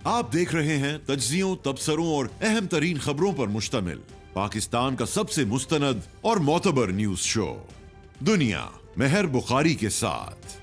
آپ دیکھ رہے ہیں تجزیوں، تبصروں اور اہم ترین خبروں پر مشتمل پاکستان کا سب سے مستند اور معتبر نیوز شو دنیا مہر بخاری کے ساتھ۔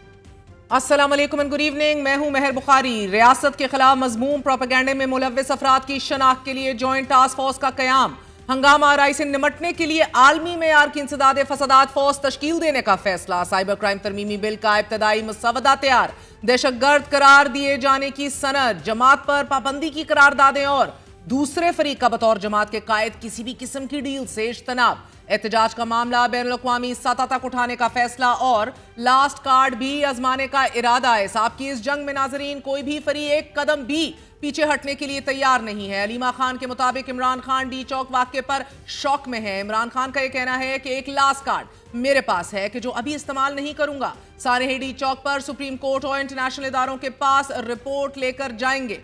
السلام علیکم اینڈ گڈ ایوننگ، میں ہوں مہر بخاری۔ ریاست کے خلاف مذموم پروپیگنڈے میں ملوث افراد کی شناخت کے لیے جوائنٹ ٹاسک فورس کا قیام، ہنگامہ آرائی سے نمٹنے کے لیے عالمی معیار کی انسداد فسادات فورس تشکیل دینے کا فیصلہ، سائبر کرائم ترمیمی بل کا ابتدائی مسودہ تیار، دہشت گرد قرار دیے جانے کی سند، جماعت پر پابندی کی قراردادیں اور دوسرے فریق کا بطور جماعت کے قائد کسی بھی قسم کی ڈیل سے اجتناب، احتجاج کا معاملہ بین الاقوامی سطح تک اٹھانے کا فیصلہ اور لاسٹ کارڈ بھی آزمانے کا ارادہ ہے۔ صاحب کی اس جنگ میں ناظرین کوئی بھی فریق ایک قدم بھی پیچھے ہٹنے کے لیے تیار نہیں ہے۔ علیمہ خان کے مطابق عمران خان ڈی چوک واقعے پر شوق میں ہے۔ عمران خان کا یہ کہنا ہے کہ ایک لاسٹ کارڈ میرے پاس ہے کہ جو ابھی استعمال نہیں کروں گا، سارے ڈی چوک پر سپریم کورٹ اور انٹرنیشنل اداروں کے پاس رپورٹ لے کر جائیں گے۔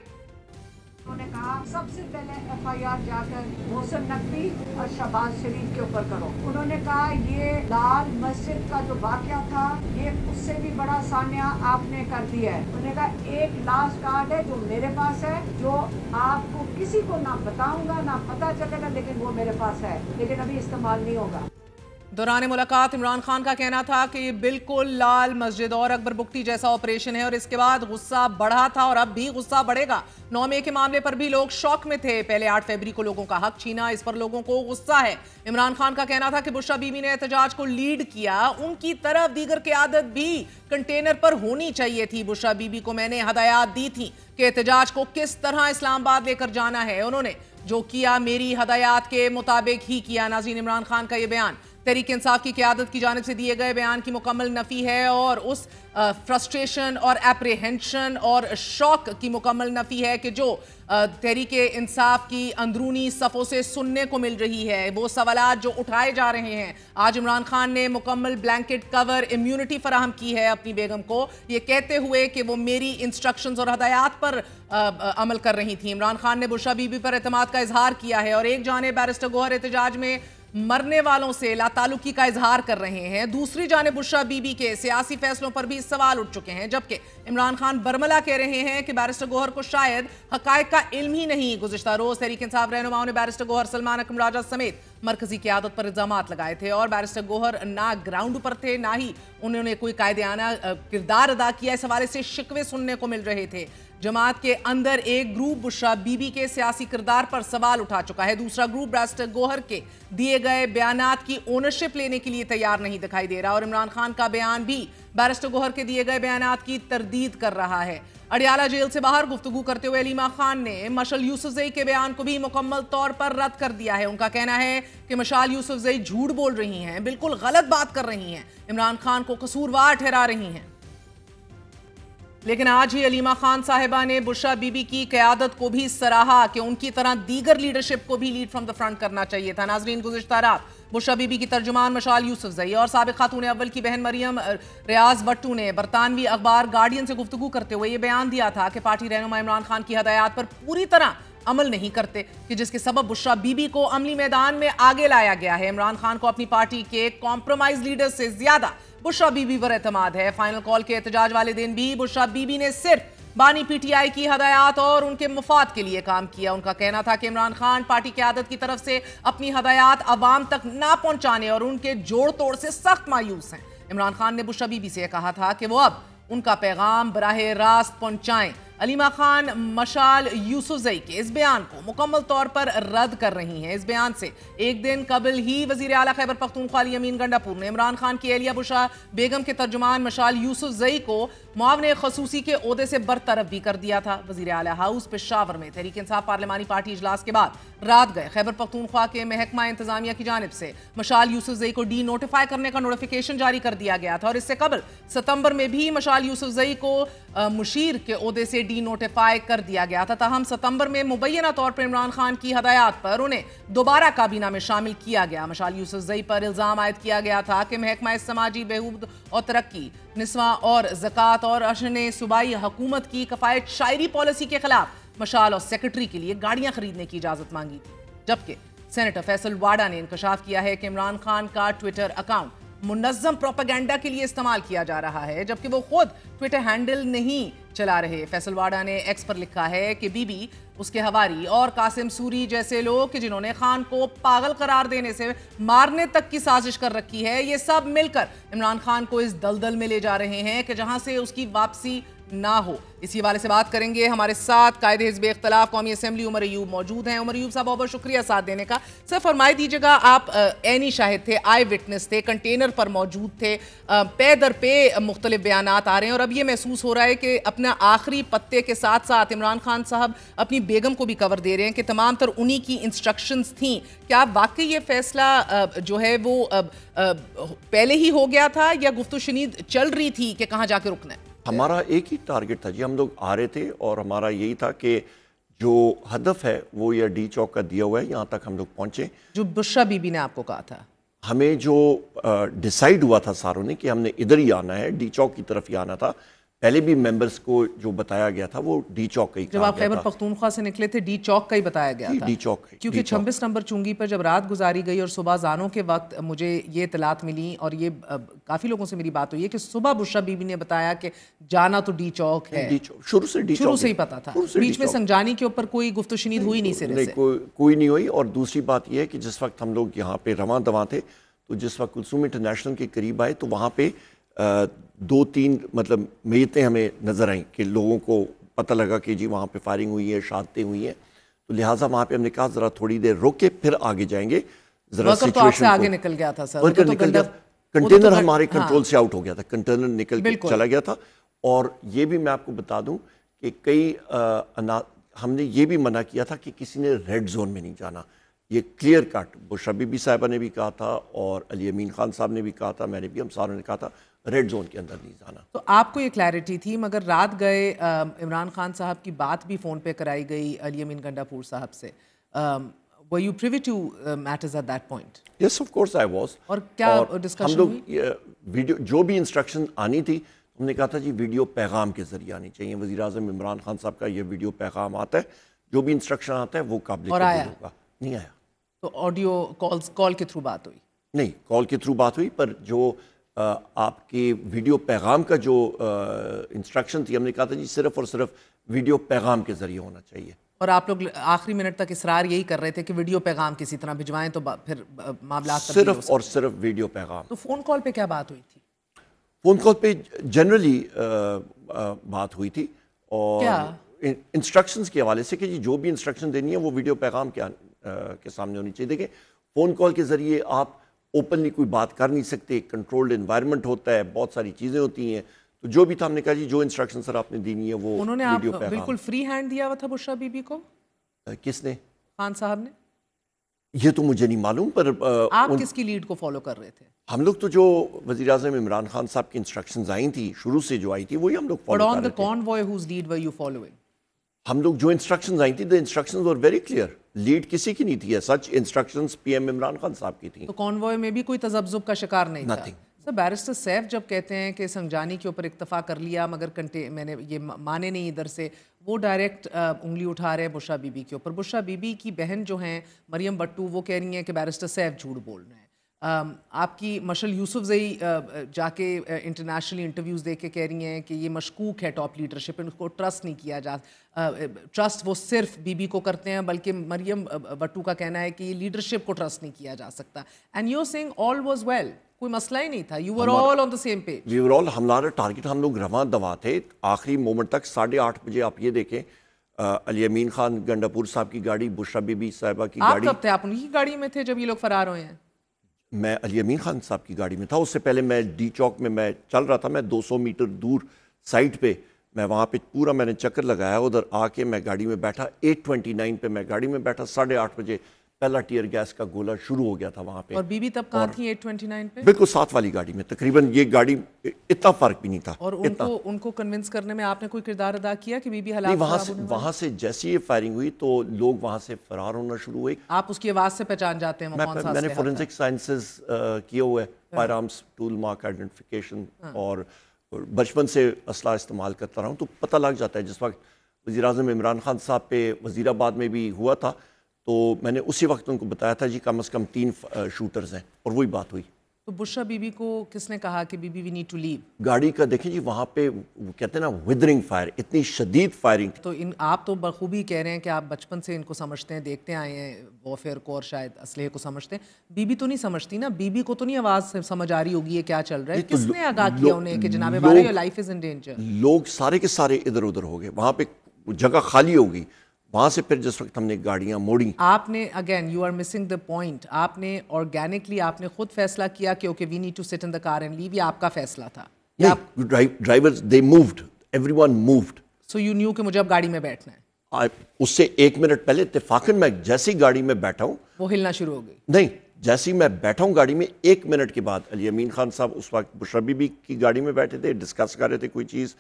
انہوں نے کہا سب سے پہلے ایف آئی آر جا کر محسن نقوی اور شہباز شریف کے اوپر کرو۔ انہوں نے کہا یہ لال مسجد کا جو واقعہ تھا یہ اس سے بھی بڑا سانحہ آپ نے کر دیا ہے۔ انہوں نے کہا ایک لاسٹ کارڈ ہے جو میرے پاس ہے، جو آپ کو کسی کو نہ بتاؤں گا نہ پتہ چلے گا، لیکن وہ میرے پاس ہے، لیکن ابھی استعمال نہیں ہوگا۔ دوران ملاقات عمران خان کا کہنا تھا کہ یہ بالکل لال مسجد اور اکبر بگٹی جیسا آپریشن ہے اور اس کے بعد غصہ بڑھا تھا اور اب بھی غصہ بڑھے گا۔ 9 مئی کے معاملے پر بھی لوگ شوق میں تھے، پہلے 8 فروری کو لوگوں کا حق چھینا، اس پر لوگوں کو غصہ ہے۔ عمران خان کا کہنا تھا کہ بشرا بی بی نے احتجاج کو لیڈ کیا، ان کی طرف دیگر قیادت بھی کنٹینر پر ہونی چاہیے تھی۔ بشرا بی بی کو میں نے ہدایات دی تھی کہ احتجاج کو کس طرح اسلام آباد لے کر جانا ہے، انہوں نے جو کیا میری ہدایات کے مطابق ہی کیا۔ ناظرین، عمران خان کا یہ بیان تحریک انصاف کی قیادت کی جانب سے دیے گئے بیان کی مکمل نفی ہے اور اس فرسٹریشن اور اپریہنشن اور شوق کی مکمل نفی ہے کہ جو تحریک انصاف کی اندرونی صفوں سے سننے کو مل رہی ہے، وہ سوالات جو اٹھائے جا رہے ہیں۔ آج عمران خان نے مکمل بلینکٹ کور امیونٹی فراہم کی ہے اپنی بیگم کو، یہ کہتے ہوئے کہ وہ میری انسٹرکشنز اور ہدایات پر عمل کر رہی تھیں۔ عمران خان نے بشرا بی بی پر اعتماد کا اظہار کیا ہے اور ایک جانب بیرسٹر گوہر احتجاج میں مرنے والوں سے لا تعلقی کا اظہار کر رہے ہیں، دوسری جانب بشرا بی بی کے سیاسی فیصلوں پر بھی سوال اٹھ چکے ہیں، جبکہ عمران خان برملا کہہ رہے ہیں کہ بیرسٹر گوہر کو شاید حقائق کا علم ہی نہیں۔ گزشتہ روز تحریک انصاف رہنماؤں نے بیرسٹر گوہر، سلمان اکرم راجہ سمیت مرکزی قیادت پر الزامات لگائے تھے اور بیرسٹر گوہر نہ گراؤنڈ پر تھے، نہ ہی انہوں نے کوئی قائدانہ کردار ادا کیا، اس حوالے سے شکوے سننے کو مل رہے تھے۔ جماعت کے اندر ایک گروپ بشرا بی بی کے سیاسی کردار پر سوال اٹھا چکا ہے، دوسرا گروپ بیرسٹر گوہر کے دیے گئے بیانات کی اونرشپ لینے کے لیے تیار نہیں دکھائی دے رہا اور عمران خان کا بیان بھی بیرسٹر گوہر کے دیے گئے بیانات کی تردید کر رہا ہے۔ اڈیالہ جیل سے باہر گفتگو کرتے ہوئے علیمہ خان نے مشعل یوسفزئی کے بیان کو بھی مکمل طور پر رد کر دیا ہے۔ ان کا کہنا ہے کہ مشعل یوسفزئی جھوٹ بول رہی ہیں، بالکل غلط بات کر رہی ہیں، عمران خان کو قصوروار ٹھہرا رہی ہیں۔ لیکن آج ہی علیمہ خان صاحبہ نے بشرا بی بی کی قیادت کو بھی سراہا کہ ان کی طرح دیگر لیڈرشپ کو بھی لیڈ فرام دا فرنٹ کرنا چاہیے تھا۔ ناظرین، گزشتہ رات بشرا بی بی کی ترجمان مشعل یوسفزئی اور سابق خاتون اول کی بہن مریم ریاض بٹو نے برطانوی اخبار گارڈین سے گفتگو کرتے ہوئے یہ بیان دیا تھا کہ پارٹی رہنما عمران خان کی ہدایات پر پوری طرح عمل نہیں کرتے، کہ جس کے سبب بشرا بی بی کو عملی میدان میں آگے لایا گیا ہے۔ عمران خان کو اپنی پارٹی کے کمپرومائز لیڈر سے زیادہ بشرا بی بی پر اعتماد ہے۔ فائنل کال کے احتجاج والے دن بھی بشرا بی بی نے صرف بانی پی ٹی آئی کی ہدایات اور ان کے مفاد کے لیے کام کیا۔ ان کا کہنا تھا کہ عمران خان پارٹی قیادت کی طرف سے اپنی ہدایات عوام تک نہ پہنچانے اور ان کے جوڑ توڑ سے سخت مایوس ہیں۔ عمران خان نے بشرا بی بی سے کہا تھا کہ وہ اب ان کا پیغام براہ راست پہنچائیں۔ علیمہ خان مشعل یوسفزئی کے اس بیان کو مکمل طور پر رد کر رہی ہیں۔ اس بیان سے ایک دن قبل ہی وزیر اعلیٰ خیبر پختونخوا علی امین گنڈاپور نے عمران خان کی اہلیہ بشرا بیگم کے ترجمان مشعل یوسفزئی کو معاون خصوصی کے عہدے سے برطرف بھی کر دیا تھا۔ وزیر اعلیٰ ہاؤس پشاور میں تحریک انصاف پارلیمانی پارٹی اجلاس کے بعد رات گئے خیبر پختونخوا کے محکمہ انتظامیہ کی جانب سے مشعل یوسفزئی کو ڈی نوٹیفائی کرنے کا نوٹیفیکیشن جاری کر دیا گیا تھا اور اس سے قبل ستمبر میں بھی مشعل یوسفزئی کو مشیر کے عہدے سے ڈی نوٹیفائی کر دیا گیا تھا۔ تاہم ستمبر میں مبینہ طور پر عمران خان کی ہدایات پر انہیں دوبارہ کابینہ میں شامل کیا گیا۔ مشعل یوسفزئی پر الزام عائد کیا گیا تھا کہ محکمہ سماجی بہبود اور ترقی، نسواں اور زکوٰۃ اور اشن صوبائی حکومت کی کفایت شاعری پالیسی کے خلاف مشعل اور سیکرٹری کے لیے گاڑیاں خریدنے کی اجازت مانگی تھی، جبکہ سینیٹر فیصل واڈا نے انکشاف کیا ہے کہ عمران خان کا ٹویٹر اکاؤنٹ منظم پروپیگنڈا کے لیے استعمال کیا جا رہا ہے، جبکہ وہ خود ٹویٹر ہینڈل نہیں چلا رہے. فیصل واڈا نے ایکس پر لکھا ہے کہ بی بی, اس کے ہواری اور قاسم سوری جیسے لوگ کہ جنہوں نے خان کو پاگل قرار دینے سے مارنے تک کی سازش کر رکھی ہے, یہ سب مل کر عمران خان کو اس دلدل میں لے جا رہے ہیں کہ جہاں سے اس کی واپسی نہ ہو. اسی حوالے سے بات کریں گے. ہمارے ساتھ قائد حزب اختلاف قومی اسمبلی عمر ایوب موجود ہیں. عمر ایوب صاحب بہت بہت شکریہ ساتھ دینے کا. سر فرمائی دیجیے گا, آپ عینی شاہد تھے, آئی وٹنس تھے, کنٹینر پر موجود تھے, پے در پے مختلف بیانات آ رہے ہیں اور اب یہ محسوس ہو رہا ہے کہ اپنا آخری پتے کے ساتھ ساتھ عمران خان صاحب اپنی بیگم کو بھی کور دے رہے ہیں کہ تمام تر انہی کی انسٹرکشنز تھیں. کیا واقعی یہ فیصلہ جو ہے وہ پہلے ہی ہو گیا تھا یا گفت و شنید چل رہی تھی کہ کہاں جا کے رکنا ہے؟ ہمارا ایک ہی ٹارگٹ تھا جی, ہم لوگ آ رہے تھے اور ہمارا یہی تھا کہ جو ہدف ہے وہ یہ ڈی چوک کا دیا ہوا ہے, یہاں تک ہم لوگ پہنچے. جو بشرا بی بی نے آپ کو کہا تھا, ہمیں جو ڈیسائیڈ ہوا تھا ساروں نے کہ ہم نے ادھر ہی آنا ہے, ڈی چوک کی طرف ہی آنا تھا. پہلے بھی ممبرز کو جو بتایا گیا تھا وہ ڈی چوک کا ہی کہا گیا تھا. جب آپ خیبر پختونخوا سے نکلے تھے ڈی چوک کا ہی بتایا گیا تھا, ڈی چوک, کیونکہ 26 نمبر چنگی پر جب رات گزاری گئی اور صبح زانوں کے وقت مجھے یہ اطلاعات ملی اور یہ کافی لوگوں سے میری بات ہوئی ہے کہ صبح بشرا بی بی نے بتایا کہ جانا تو ڈی چوک ہے. شروع سے ہی پتا تھا, بیچ میں سنجانی کے اوپر کوئی گفت و شنید ہوئی نہیں سرے سے؟ کوئی نہیں ہوئی. اور دوسری بات یہ ہے کہ جس وقت ہم لوگ یہاں پہ رواں دواں تھے تو جس وقت کلثوم انٹرنیشنل کے قریب آئے تو وہاں پہ 2-3 مطلب میتیں ہمیں نظر آئیں کہ لوگوں کو پتہ لگا کہ جی وہاں پہ فائرنگ ہوئی ہے, شہادتیں ہوئی ہیں. تو لہٰذا وہاں پہ ہم نے کہا ذرا تھوڑی دیر روک کے پھر آگے جائیں گے. ذرا سچویشن آگے نکل گیا تھا سر, نکل گیا, کنٹینر ہمارے کنٹرول سے آؤٹ ہو گیا تھا, کنٹینر نکل کے چلا گیا تھا. اور یہ بھی میں آپ کو بتا دوں کہ کئی ہم نے یہ بھی منع کیا تھا کہ کسی نے ریڈ زون میں نہیں جانا. یہ clear cut Bushra Bibi be صاحبہ نے بھی کہا تھا اور علی امین خان صاحب نے بھی کہا تھا, میں نے بھی, ہم ساروں نے کہا تھا ریڈ زون کے اندر نہیں جانا. تو آپ کو یہ کلیئرٹی تھی, مگر رات گئے عمران خان صاحب کی بات بھی فون پہ کرائی گئی علی امین گنڈا پور صاحب سے. were you privy to matters at that point? Yes, of course I was. اور کیا ڈسکشن ہوئی؟ ہم لوگ ویڈیو جو بھی انسٹرکشن آنی تھی ہم نے کہا تھا جی ویڈیو پیغام کے ذریعے آنی چاہیے. وزیر اعظم عمران خان صاحب کا یہ ویڈیو پیغام آتا ہے, جو بھی انسٹرکشن آتا ہے وہ قابل قبول ہوگا. نہیں آیا. تو آڈیو کال کے تھرو بات ہوئی؟ نہیں, کال کے تھرو بات ہوئی, پر جو آپ کے ویڈیو پیغام کا جو انسٹرکشن تھی ہم نے کہا تھا جی صرف اور صرف ویڈیو پیغام کے ذریعے ہونا چاہیے. اور آپ لوگ آخری منٹ تک اصرار یہی کر رہے تھے کہ ویڈیو پیغام کسی طرح بھجوائیں تو پھر معاملات صرف اور صرف ویڈیو پیغام. تو فون کال پہ کیا بات ہوئی تھی؟ فون کال پہ جنرلی بات ہوئی تھی اور انسٹرکشنز کے حوالے سے کہ جی جو بھی انسٹرکشن دینی ہے وہ ویڈیو پیغام کے سامنے ہونی چاہیے. دیکھیں فون کال کے ذریعے آپ اوپنلی کوئی بات کر نہیں سکتے, کنٹرولڈ انوائرمنٹ ہوتا ہے, بہت ساری چیزیں ہوتی ہیں. تو جو بھی تھا ہم نے کہا جی جو انسٹرکشن سر آپ نے دینی ہے وہ انہوں نے آپ بالکل فری ہینڈ دیا ہوا تھا بشرا بی بی کو؟ کس نے؟ خان صاحب نے. یہ تو مجھے نہیں معلوم, پر آپ کس کی لیڈ کو فالو کر رہے تھے؟ ہم لوگ تو جو وزیر اعظم عمران خان صاحب کی انسٹرکشنز آئی تھیں شروع سے جو آئی تھی وہی ہم لوگ فالو کر رہے تھے. convoy whose lead were you following? ہم لوگ جو انسٹرکشنز آئی تھیں the instructions were very clear. Lead کسی کی نہیں تھی, such instructions P M Imran Khan صاحب کی تھیں. تو کانوائے میں بھی کوئی تذبذب کا شکار نہیں تھا؟ Nothing. سر بیرسٹر سیف جب کہتے ہیں کہ سنجانی کے اوپر اکتفا کر لیا مگر میں نے یہ مانے نہیں ادھر سے, وہ ڈائریکٹ انگلی اٹھا رہے ہیں بشرا بی بی کے اوپر. بشرا بی بی کی بہن جو ہیں مریم بٹو وہ کہہ رہی ہیں کہ بیرسٹر سیف جھوٹ بول رہے ہیں. آپ کی مشل یوسف زئی جا کے انٹرنیشنلی انٹرویوز دے کے کہہ رہی ہیں کہ یہ مشکوک ہے ٹاپ لیڈرشپ, ان کو ٹرسٹ نہیں کیا جاتا. ٹرسٹ وہ صرف بی بی کو کرتے ہیں, بلکہ مریم بٹو کا کہنا ہے کہ یہ لیڈرشپ کو ٹرسٹ نہیں کیا جا سکتا. And you saying all was well, کوئی مسئلہ ہی نہیں تھا, you were all on the same page. We were all, ہمارا ٹارگٹ, ہم لوگ رواں دواں تھے آخری مومنٹ تک. 8:30 بجے آپ یہ دیکھیں علی امین خان گنڈا پور صاحب کی گاڑی, بشرا بی بی صاحبہ کی گاڑی. آپ کب تھے؟ آپ انہی کی گاڑی میں تھے جب یہ لوگ فرار ہوئے ہیں؟ میں علی امین خان صاحب کی گاڑی میں تھا. اس سے پہلے میں ڈی چوک میں چل رہا تھا, میں 200 میٹر دور سائٹ پہ میں وہاں پہ پورا میں نے چکر لگایا. ادھر آ کے میں گاڑی میں بیٹھا, 8:29 پہ میں گاڑی میں بیٹھا. 8:30 بجے پہلا ٹیئر گیس کا گولہ شروع ہو گیا تھا وہاں پہ. اور بی بی تب کہاں تھی 8:29 پہ؟ بالکل ساتھ والی گاڑی میں, تقریباً یہ گاڑی اتنا فرق بھی نہیں تھا. اور ان کو کنونس کرنے میں آپ نے کوئی کردار ادا کیا کہ بی بی حالات وہاں سے جیسی یہ فائرنگ ہوئی تو لوگ وہاں سے فرار ہونا شروع ہوئے. آپ اس کی آواز سے پہچان جاتے ہیں میں نے فورینسک سائنسز کیے ہوئے, fire arms tool mark identification, اور بچپن سے اسلحہ استعمال کرتا رہا ہوں تو پتہ لگ جاتا ہے. جس وقت وزیر اعظم عمران خان صاحب پہ وزیر آباد میں بھی ہوا تھا تو میں نے اسی وقت ان کو بتایا تھا جی کم از کم 3 شوٹرز ہیں, اور وہی بات ہوئی. تو بشرا بی بی کو کس نے کہا کہ بی بی وی نیڈ ٹو لیو؟ گاڑی کا دیکھیں جی وہاں پہ کہتے ہیں نا ودرنگ فائر، اتنی شدید فائرنگ. تو آپ تو بخوبی کہہ رہے ہیں کہ آپ بچپن سے ان کو سمجھتے ہیں، دیکھتے آئے ہیں وارفیئر کو اور شاید اسلحے کو سمجھتے ہیں. بی بی تو نہیں سمجھتی نا، بی بی کو تو نہیں آواز سے سمجھ آ رہی ہوگی یہ کیا چل رہا ہے. کس نے آگاہ کیا انہیں کہ جناب بارے your life is in danger? لوگ سارے کے سارے ادھر ادھر ہو گئے، وہاں پہ جگہ خالی ہو گئی. وہاں سے پھر جس وقت ہم نے گاڑیاں موڑی، آپ نے again you are missing the point, آپ نے آرگینکلی آپ نے خود فیصلہ کیا کہ okay we need to sit in the car and لیو، یہ آپ کا فیصلہ تھا؟ Drivers they moved, every one moved. So you new کہ مجھے اب گاڑی میں بیٹھنا ہے. اس سے 1 منٹ پہلے اتفاقاً میں جیسی گاڑی میں بیٹھا ہوں، وہ ہلنا شروع ہو گئی. نہیں جیسے ہی میں بیٹھا ہوں گاڑی میں 1 منٹ کے بعد علی امین خان صاحب اس وقت بشرا بی بی کی گاڑی میں بیٹھے تھے، ڈسکس کر رہے تھے کوئی چیز.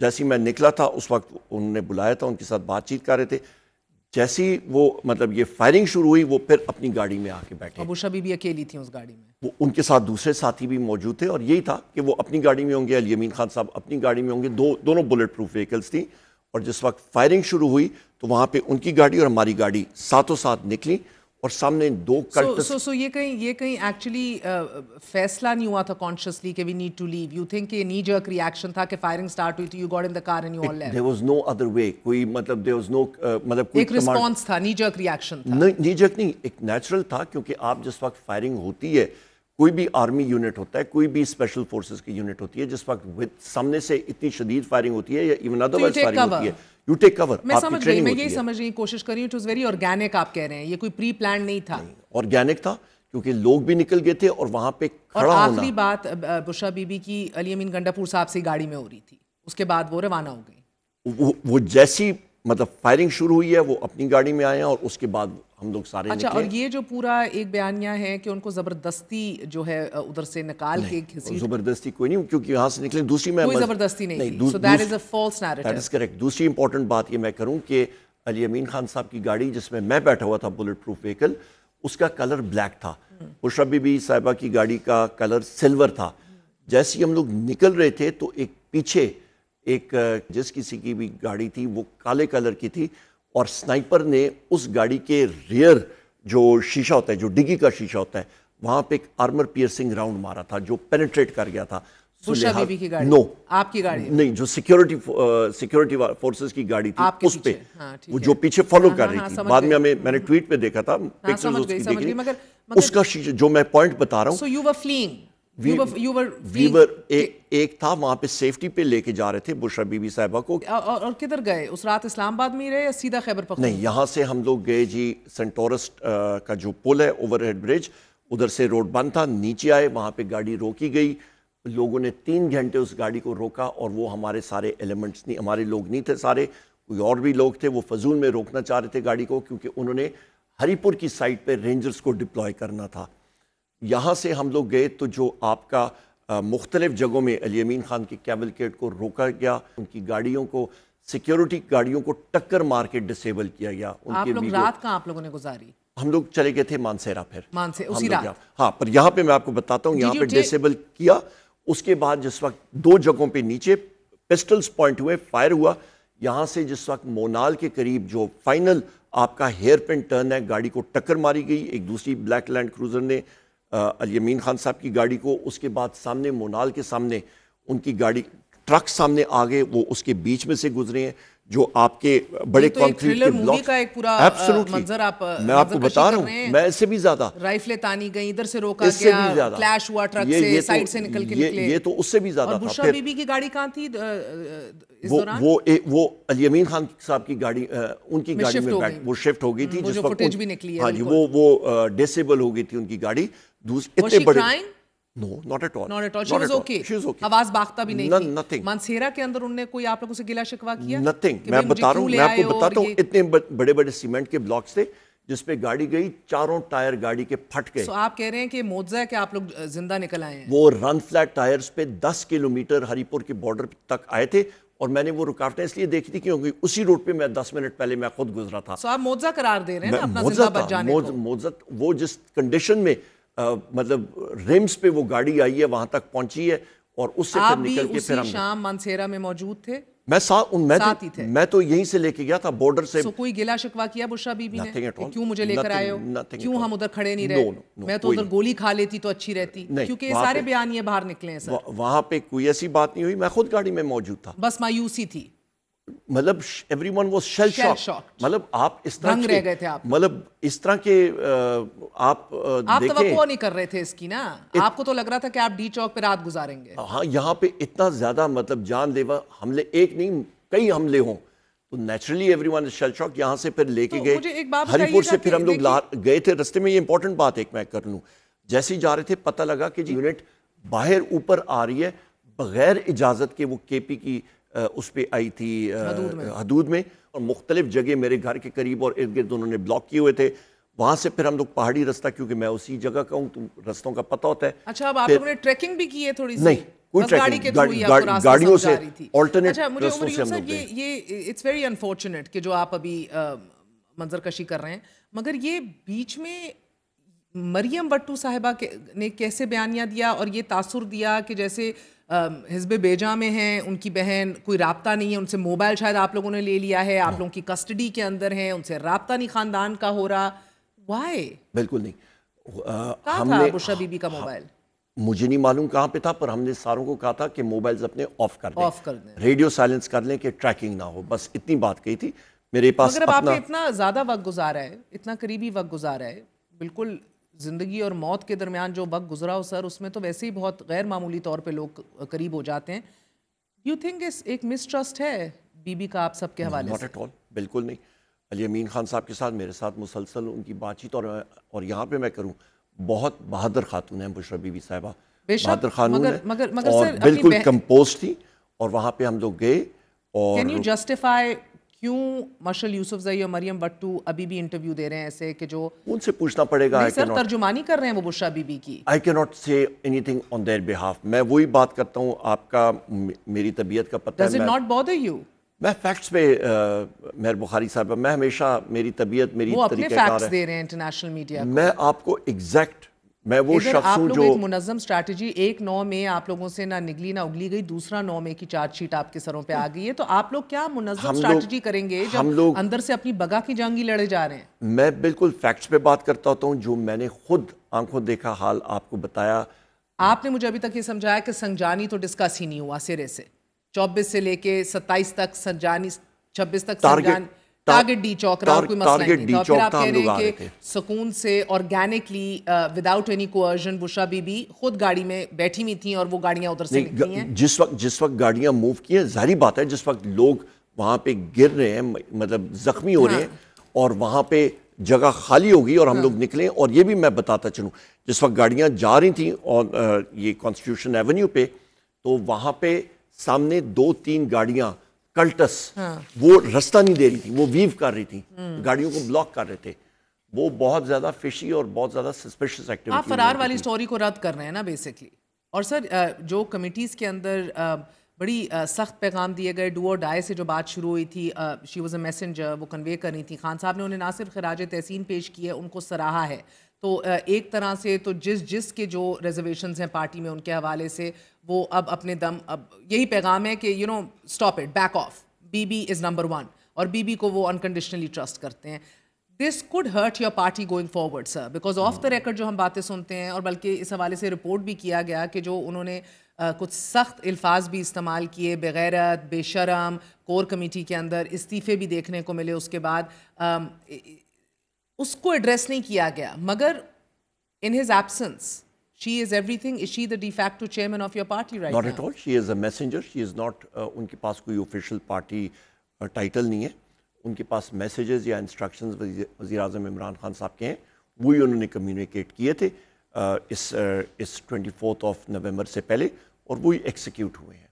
جیسے ہی میں نکلا تھا اس وقت انہوں نے بلایا تھا، ان کے ساتھ بات چیت کر رہے تھے. جیسی وہ مطلب یہ فائرنگ شروع ہوئی وہ پھر اپنی گاڑی میں آ کے بیٹھے. بشرا بی بی اکیلی تھی اس گاڑی میں؟ وہ ان کے ساتھ دوسرے ساتھی بھی موجود تھے، اور یہی تھا کہ وہ اپنی گاڑی میں ہوں گے، علی امین خان صاحب اپنی گاڑی میں ہوں گے. دونوں بلٹ پروف وہیکلس تھیں. اور جس وقت فائرنگ شروع ہوئی تو وہاں پہ ان کی گاڑی اور ہماری گاڑی ساتھوں ساتھ نکلی، اور سامنے 2 کلٹس. سو یہ کہیں ایکچولی فیصلہ نہیں ہوا تھا کانشیسلی کہ we need to leave? You think کہ نی جرک ریئیکشن تھا کہ فائرنگ سٹارٹ ہوئی تو you got in the car and you all left? There was no other way. کوئی مطلب there was no مطلب کوئی ایک رسپانس تھا، نی جرک ریئیکشن تھا؟ نہیں نی جرک نہیں، ایک نیچرل تھا. کیونکہ آپ جس وقت فائرنگ ہوتی ہے، کوئی بھی آرمی یونٹ ہوتا ہے، کوئی بھی اسپیشل فورسز کی یونٹ ہوتی ہے، جس وقت سامنے سے اتنی شدید فائرنگ ہوتی ہے یا ایون ادروائز فائرنگ ہوتی ہے، یو ٹیک کور. میں سمجھ گئی، میں یہی سمجھنے کی کوشش کر رہی ہوں. اٹ واز ویری آرگینک آپ کہہ رہے ہیں، یہ کوئی پری پلان نہیں تھا. آرگینک تھا کیونکہ لوگ بھی نکل گئے تھے اور وہاں پہ کھڑا ہونا. اور آخری بات بشرا بی بی کی علی امین گنڈا پور صاحب سے گاڑی میں ہو رہی تھی، اس کے بعد وہ روانہ ہو گئی. وہ جیسی مطلب فائرنگ شروع ہوئی ہے وہ اپنی گاڑی میں آئے ہیں، اور اس کے بعد ہم لوگ سارے اچھا. نکلے. اور یہ جو پورا ایک بیانیہ ہے کہ ان کو زبردستی جو ہے ادھر سے نکال کے گھسیٹ، زبردستی کوئی نہیں، کیونکہ یہاں سے نکلے. دوسری میں کوئی زبردستی نہیں تھی. So that is a false narrative. That is correct. دوسری امپورٹنٹ بات یہ میں کروں کہ علی امین خان صاحب کی گاڑی جس میں بیٹھا ہوا تھا بلٹ پروف وہیکل، اس کا کلر بلیک تھا. بشرا بی بی صاحبہ کی گاڑی کا کلر سلور تھا. جیسے ہی ہم لوگ نکل رہے تھے تو ایک پیچھے ایک جس کسی کی بھی گاڑی تھی وہ کالے کلر کی تھی، اور سنائپر نے اس گاڑی کے ریئر جو شیشہ ہوتا ہے، جو ڈگی کا شیشہ ہوتا ہے، وہاں پہ ایک آرمر پیئرسنگ راؤنڈ مارا تھا جو پینیٹریٹ کر گیا تھا. بشرا بی بی کی گاڑی؟ نو، آپ کی گاڑی نہیں، جو سیکیورٹی فورسز کی گاڑی تھی اس پہ، وہ جو پیچھے فالو کر رہی تھی. بعد میں میں نے ٹویٹ پہ دیکھا تھا پکچرز اس کی دیکھ لی، اس کا شیشہ جو میں پوائنٹ بتا رہا ہوں. So you were fleeing. ایک تھا وہاں پہ سیفٹی پہ لے کے جا رہے تھے بشرا بی بی صاحبہ کو. اور کدھر گئے اس رات؟ اسلام آباد میں ہی رہے یا سیدھا خیبر پختونخوا؟ نہیں، یہاں سے ہم لوگ گئے جی سینٹورس کا جو پل ہے، اوور ہیڈ برج، ادھر سے روڈ بند تھا، نیچے آئے، وہاں پہ گاڑی روکی گئی. لوگوں نے 3 گھنٹے اس گاڑی کو روکا، اور وہ ہمارے سارے ایلیمنٹس نہیں، ہمارے لوگ نہیں تھے سارے، کوئی اور بھی لوگ تھے. وہ فضول میں روکنا چاہ رہے تھے گاڑی کو، کیونکہ انہوں نے ہری پور کی سائٹ پہ رینجرز کو ڈپلوائے کرنا تھا. یہاں سے ہم لوگ گئے تو جو آپ کا مختلف جگہوں میں علی امین خان کی کیولکیڈ کو روکا گیا، ان کی گاڑیوں کو، سیکیورٹی گاڑیوں کو ٹکر مار کے ڈسیبل کیا گیا. آپ لوگ رات کہاں آپ لوگوں نے گزاری؟ ہم لوگ چلے گئے تھے مانسیرا. پھر اسی رات؟ ہاں، پر یہاں پہ میں آپ کو بتاتا ہوں، یہاں پہ ڈسیبل کیا. اس کے بعد جس وقت 2 جگہوں پہ نیچے پسٹلز پوائنٹ ہوئے، فائر ہوا. یہاں سے جس وقت مونال کے قریب جو فائنل آپ کا ہیئر پن ٹرن ہے، گاڑی کو ٹکر ماری گئی ایک دوسری بلیک لینڈ کروزر نے علی امین خان صاحب کی گاڑی کو. اس کے بعد سامنے مونال کے سامنے ان کی گاڑی ٹرک سامنے آگے، وہ اس کے بیچ میں سے گزرے ہیں، جو آپ کے بڑے کانکریٹ کے بلاکس. میں آپ کو بتا رہا ہوں، میں اس سے بھی زیادہ رائفلیں تانی گئیں، ادھر سے روکا گیا، کلیش ہوا ٹرک سے، سائڈ سے نکل کے نکلے. یہ تو اس سے بھی زیادہ تھا. بشرا بی بی کی گاڑی کہاں تھی اس دوران؟ وہ علی امین خان صاحب کی گاڑی، ان کی گاڑی میں بیٹھ وہ شفٹ ہو گئی تھی جس وقت. ہاں جی، وہ ڈسیبل ہو گئی تھی ان کی گاڑی. اتنے بڑے No, not at all. Not at all. She was okay. She was okay. آواز باختہ بھی نہیں تھی. Nothing. مانسیرا کے اندر انہوں نے کوئی آپ لوگوں سے گلا شکوا کیا؟ Nothing. میں بتا رہا ہوں، میں آپ کو بتاتا ہوں، اتنے بڑے بڑے سیمنٹ کے بلاکس تھے جس پہ گاڑی گئی، چاروں ٹائر گاڑی کے پھٹ گئے. سو آپ کہہ رہے ہیں کہ معجزہ ہے کہ آپ لوگ زندہ نکل آئے ہیں. وہ رن فلیٹ ٹائرز پہ 10 کلومیٹر ہری پور کے بارڈر تک آئے تھے، اور میں نے وہ رکاوٹیں اس لیے دیکھی تھی کیونکہ اسی روڈ پہ میں 10 منٹ پہلے میں خود گزرا تھا. سو آپ معجزہ قرار دے رہے ہیں نا اپنا زندہ بچ جانے کو. معجزہ، وہ جس کنڈیشن میں مطلب ریمز پہ وہ گاڑی آئی ہے، وہاں تک پہنچی ہے، اور اس سے پھر نکل کے پھر ہم. آپ بھی اسی شام مانسیرا میں موجود تھے؟ میں تو یہیں سے لے کے گیا تھا بارڈر سے. کوئی گلا شکوا کیا بشرا بی بی نے کیوں مجھے لے کر آئے ہو, کیوں ہم ادھر کھڑے نہیں رہے, میں تو ادھر گولی کھا لیتی تو اچھی رہتی, کیونکہ یہ سارے بیانیے باہر نکلے ہیں سر. وہاں پہ کوئی ایسی بات نہیں ہوئی, میں خود گاڑی میں موجود تھا. بس مایوسی تھی, مطلب every one was shell shock. مطلب آپ اس طرح رہ گئے تھے, آپ مطلب اس طرح کے آپ توقع نہیں کر رہے تھے اس کی نا, آپ کو تو لگ رہا تھا کہ آپ ڈی چوک پہ رات گزاریں گے. ہاں, یہاں پہ اتنا زیادہ مطلب جان لیوا حملے, ایک نہیں کئی حملے ہوں, تو naturally every one is shell shock. یہاں سے پھر لے کے گئے ہری پور سے, پھر ہم لوگ گئے تھے رستے میں. یہ امپورٹنٹ بات ایک میں کر لوں, جیسے ہی جا رہے تھے پتہ لگا کہ یونٹ باہر اوپر آ رہی ہے بغیر اجازت کے, وہ کے پی کی اس پہ آئی تھی حدود میں, اور مختلف جگہ میرے گھر کے قریب اور ارد گرد انہوں نے بلاک کیے ہوئے تھے. وہاں سے پھر ہم لوگ پہاڑی رستہ, کیونکہ میں اسی جگہ کا ہوں تو رستوں کا پتہ ہوتا ہے. اچھا, اب آپ لوگوں نے ٹریکنگ بھی کی ہے تھوڑی سی؟ نہیں, کوئی ٹریکنگ, گاڑیوں سے آلٹرنیٹ رستوں سے ہم لوگ گئے. یہ اٹس ویری انفارچونیٹ کہ جو آپ ابھی منظر کشی کر رہے ہیں, مگر یہ بیچ میں مریم وٹو صاحبہ نے کیسے بیانیہ دیا اور یہ تاثر دیا کہ جیسے حزب بیجا میں ہیں, ان کی بہن, کوئی رابطہ نہیں ہے ان سے, موبائل شاید آپ لوگوں نے لے لیا ہے, آپ لوگوں کی کسٹڈی کے اندر ہیں, ان سے رابطہ نہیں خاندان کا ہو رہا. وائی؟ بالکل نہیں. کہاں تھا بشرا بی بی کا موبائل؟ مجھے نہیں معلوم کہاں پہ تھا, پر ہم نے ساروں کو کہا تھا کہ موبائلز اپنے آف کر دیں, ریڈیو سائلنس کر لیں کہ ٹریکنگ نہ ہو, بس اتنی بات کہی تھی. میرے پاس مگر اب آپ نے اتنا زیادہ وقت گزارا ہے, اتنا قریبی وقت گزارا ہے, بالکل زندگی اور موت کے درمیان جو وقت گزرا ہو سر, اس میں تو ویسے ہی بہت غیر معمولی طور پہ لوگ قریب ہو جاتے ہیں. یو تھنک ایک مسٹرسٹ ہے بی بی کا آپ سب کے حوالے سے؟ ناٹ ایٹ آل, بالکل نہیں. علی امین خان صاحب کے ساتھ, میرے ساتھ مسلسل ان کی بات چیت, اور یہاں پہ میں کروں, بہت بہادر خاتون ہیں بشرا بی بی صاحبہ, بہادر خاتون ہیں اور بالکل کمپوز تھی. اور وہاں پہ ہم لوگ گئے. اور کین یو جسٹیفائی کیوں مشعل یوسف زئی اور مریم وٹو ابھی بھی انٹرویو دے رہے ہیں ایسے کہ جو ان سے پوچھنا پڑے گا. سر ترجمانی کر رہے ہیں وہ بشرا بی بی کی. I cannot say anything on their behalf. میں وہی بات کرتا ہوں, آپ کا میری طبیعت کا پتہ ہے. Does it not bother you? میں فیکٹس پہ مہر بخاری صاحب, میں ہمیشہ میری طبیعت میری وہ اپنے فیکٹس دے رہے ہیں انٹرنیشنل میڈیا کو. میں آپ کو ایگزیکٹ, میں وہ شخص ہوں جو ایک منظم سٹریٹجی, ایک 9 میں آپ لوگوں سے نہ نگلی نہ اگلی گئی, دوسرا 9 میں کی چارج شیٹ آپ کے سروں پہ آ گئی ہے, تو آپ لوگ کیا منظم سٹریٹجی کریں گے جب اندر سے اپنی بگا کی جنگی لڑے جا رہے ہیں؟ میں بالکل فیکٹس پہ بات کرتا ہوتا ہوں, جو میں نے خود آنکھوں دیکھا حال آپ کو بتایا. آپ نے مجھے ابھی تک یہ سمجھایا کہ سنجانی تو ڈسکس ہی نہیں ہوا سرے سے, 24 سے لے کے 27 تک سنجانی, 26 تک سنجانی, ٹارگٹ ڈی چوک رہا, کوئی مسئلہ نہیں تھا. پھر آپ کہہ رہے ہیں کہ سکون سے organically without any coercion Bushra Bibi بی خود گاڑی میں بیٹھی ہوئی تھیں اور وہ گاڑیاں ادھر سے نکلی ہیں. جس وقت گاڑیاں موو کی ہیں, ظاہری بات ہے جس وقت لوگ وہاں پہ گر رہے ہیں, مطلب زخمی ہو رہے ہیں, اور وہاں پہ جگہ خالی ہو گئی اور ہم لوگ نکلے. اور یہ بھی میں بتاتا چلوں, جس وقت گاڑیاں جا رہی تھیں اور یہ کانسٹیٹیوشن ایونیو پہ, تو وہاں پہ سامنے 2-3 گاڑیاں کلٹس, وہ رستہ نہیں دے رہی تھی, وہ ویو کر رہی تھی, گاڑیوں کو بلاک کر رہے تھے. وہ بہت زیادہ فشی اور بہت زیادہ سسپیشس ایکٹیویٹی. آپ فرار والی سٹوری کو رد کر رہے ہیں نا بیسکلی. اور سر جو کمیٹیز کے اندر بڑی سخت پیغام دیے گئے, ڈو اور ڈائی سے جو بات شروع ہوئی تھی, شی واز اے میسنجر, وہ کنوے کرنی تھی, خان صاحب نے انہیں نہ صرف خراج تحسین پیش کی ہے, ان کو سراہا ہے. تو ایک طرح سے تو جس کے جو ریزرویشنز ہیں پارٹی میں ان کے حوالے سے, وہ اب اپنے دم, اب یہی پیغام ہے کہ you know stop it, back off, بی بی از نمبر 1, اور بی بی کو وہ انکنڈیشنلی ٹرسٹ کرتے ہیں. This could hurt your party going forward sir, because off the record جو ہم باتیں سنتے ہیں, اور بلکہ اس حوالے سے رپورٹ بھی کیا گیا کہ جو انہوں نے کچھ سخت الفاظ بھی استعمال کیے, بغیرت, بے شرم, کور کمیٹی کے اندر استعفے بھی دیکھنے کو ملے. اس کے بعد اس کو ایڈریس نہیں کیا گیا, مگر in his absence she is everything. Is she the de facto chairman of your party right now? Not at all. She is a messenger. She is not ان کے پاس کوئی official party title نہیں ہے. ان کے پاس messages یا instructions وزیر اعظم عمران خان صاحب کے ہیں, وہی انہوں نے کمیونیکیٹ کیے تھے اس 24 نومبر سے پہلے, اور وہی ایکسیکیوٹ ہوئے ہیں,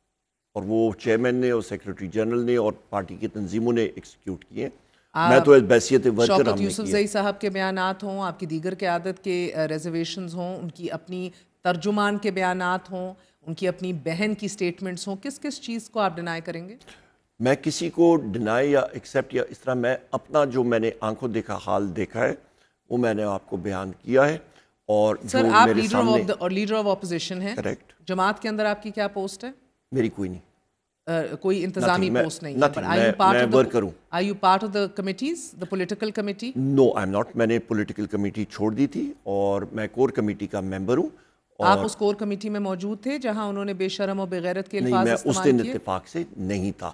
اور وہ چیئرمین نے اور سیکریٹری جنرل نے اور پارٹی کی تنظیموں نے ایکسیکیوٹ کیے ہیں. میں تو بحیثیت ورکر ہم نے شوکت یوسف زئی صاحب کے بیانات ہوں, آپ کی دیگر قیادت کے ریزرویشنز ہوں, ان کی اپنی ترجمان کے بیانات ہوں, ان کی اپنی بہن کی سٹیٹمنٹس ہوں, کس چیز کو آپ ڈینائی کریں گے؟ میں کسی کو ڈینائی یا ایکسیپٹ یا اس طرح, میں اپنا جو میں نے آنکھوں دیکھا حال دیکھا ہے وہ میں نے آپ کو بیان کیا ہے. اور سر آپ لیڈر آف اپوزیشن ہیں, کریکٹ. جماعت کے اندر آپ کی کیا پوسٹ ہے؟ میری کوئی نہیں. کوئی انتظامی پوسٹ نہیں ہے. Are you part of the committees, the political committee? No, I'm not. میں نے پولیٹیکل کمیٹی چھوڑ دی تھی اور میں کور کمیٹی کا ممبر ہوں. آپ اس کور کمیٹی میں موجود تھے جہاں انہوں نے بے شرم اور بے غیرت کے الفاظ استعمال کیے؟ نہیں، میں اس دن اتفاق سے نہیں تھا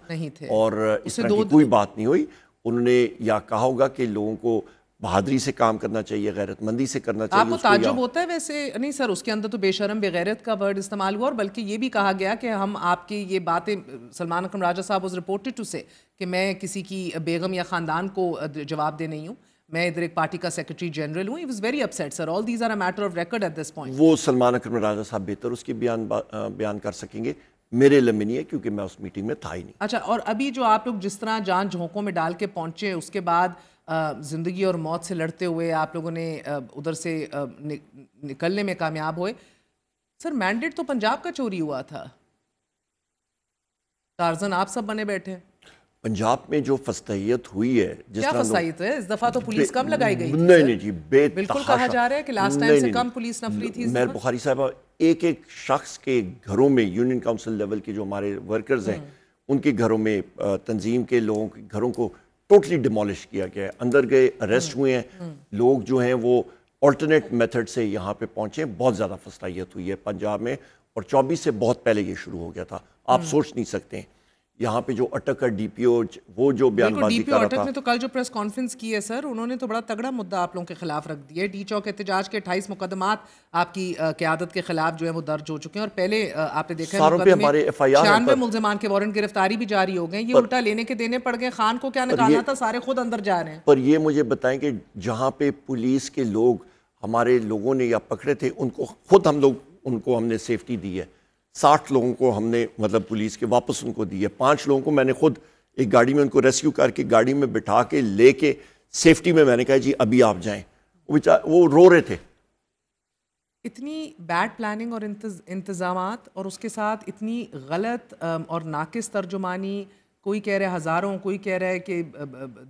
اور اس طرح کی کوئی بات نہیں ہوئی. انہوں نے یا کہا ہوگا کہ لوگوں کو بہادری سے کام کرنا چاہیے، غیرت مندی سے کرنا چاہیے. آپ کو تعجب ہوتا ہے ویسے؟ نہیں سر، اس کے اندر تو بے شرم بے غیرت کا ورڈ استعمال ہوا اور بلکہ یہ بھی کہا گیا کہ ہم آپ کی یہ باتیں، سلمان اکرم راجہ صاحب واز ریپورٹڈ ٹو سے کہ میں کسی کی بیگم یا خاندان کو جواب دے نہیں ہوں، میں ادھر ایک پارٹی کا سیکرٹری جنرل ہوں. He was very upset, sir. All these are a matter of record at this point. وہ سلمان اکرم راجہ صاحب بہتر اس کے بیان کر سکیں گے، میرے علم میں نہیں ہے کیونکہ میں اس میٹنگ میں تھا ہی نہیں. اچھا، اور ابھی جو آپ لوگ جس طرح جان جھونکوں میں ڈال کے پہنچے، اس کے بعد زندگی اور موت سے لڑتے ہوئے آپ لوگوں نے ادھر سے نکلنے میں کامیاب ہوئے. سر مینڈیٹ تو پنجاب کا چوری ہوا تھا، ٹارزن آپ سب بنے بیٹھے. پنجاب میں جو فسطائیت ہوئی ہے، جس کیا فسطائیت ہے؟ اس دفعہ تو پولیس کم لگائی گئی. نہیں جی، بالکل کہا جا رہا ہے کہ لاسٹ ٹائم سے کم پولیس نفری تھی. مہر بخاری صاحبہ، ایک شخص کے گھروں میں، یونین کاؤنسل لیول کے جو ہمارے ورکرز ہیں ان کے گھروں میں، تنظیم کے لوگوں کے گھروں کو ٹوٹلی ڈیمولش کیا گیا ہے. اندر گئے، اریسٹ ہوئے ہیں لوگ جو ہیں، وہ آلٹرنیٹ میتھڈ سے یہاں پہ پہنچے. بہت زیادہ فسطائیت ہوئی ہے پنجاب میں اور 24 سے بہت پہلے یہ شروع ہو گیا تھا. آپ سوچ نہیں سکتے ہیں یہاں پہ جو اٹک کا ڈی پی او، وہ جو بیان بازی کر رہا تھا. اٹک نے تو کل جو پریس کانفرنس کی ہے سر، انہوں نے تو بڑا تگڑا مدعا آپ لوگوں کے خلاف رکھ دیا ہے. ڈی چوک احتجاج کے 28 مقدمات آپ کی قیادت کے خلاف جو ہے وہ درج ہو چکے ہیں اور پہلے آپ نے دیکھا ہے 96 ملزمان کے وارنٹ گرفتاری بھی جاری ہو گئے. یہ الٹا لینے کے دینے پڑ گئے. خان کو کیا نکالنا تھا، سارے خود اندر جا رہے ہیں. پر یہ مجھے بتائیں کہ جہاں پہ پولیس کے لوگ ہمارے لوگوں نے یا پکڑے تھے، ان کو خود ہم نے سیفٹی دی ہے. 60 لوگوں کو ہم نے مطلب پولیس کے واپس ان کو دی ہے. 5 لوگوں کو میں نے خود ایک گاڑی میں ان کو ریسکیو کر کے گاڑی میں بٹھا کے لے کے سیفٹی میں نے کہا جی ابھی آپ جائیں. وہ رو رہے تھے. اتنی بیڈ پلاننگ اور انتظامات اور اس کے ساتھ اتنی غلط اور ناقص ترجمانی. کوئی کہہ رہا ہے ہزاروں، کوئی کہہ رہا ہے کہ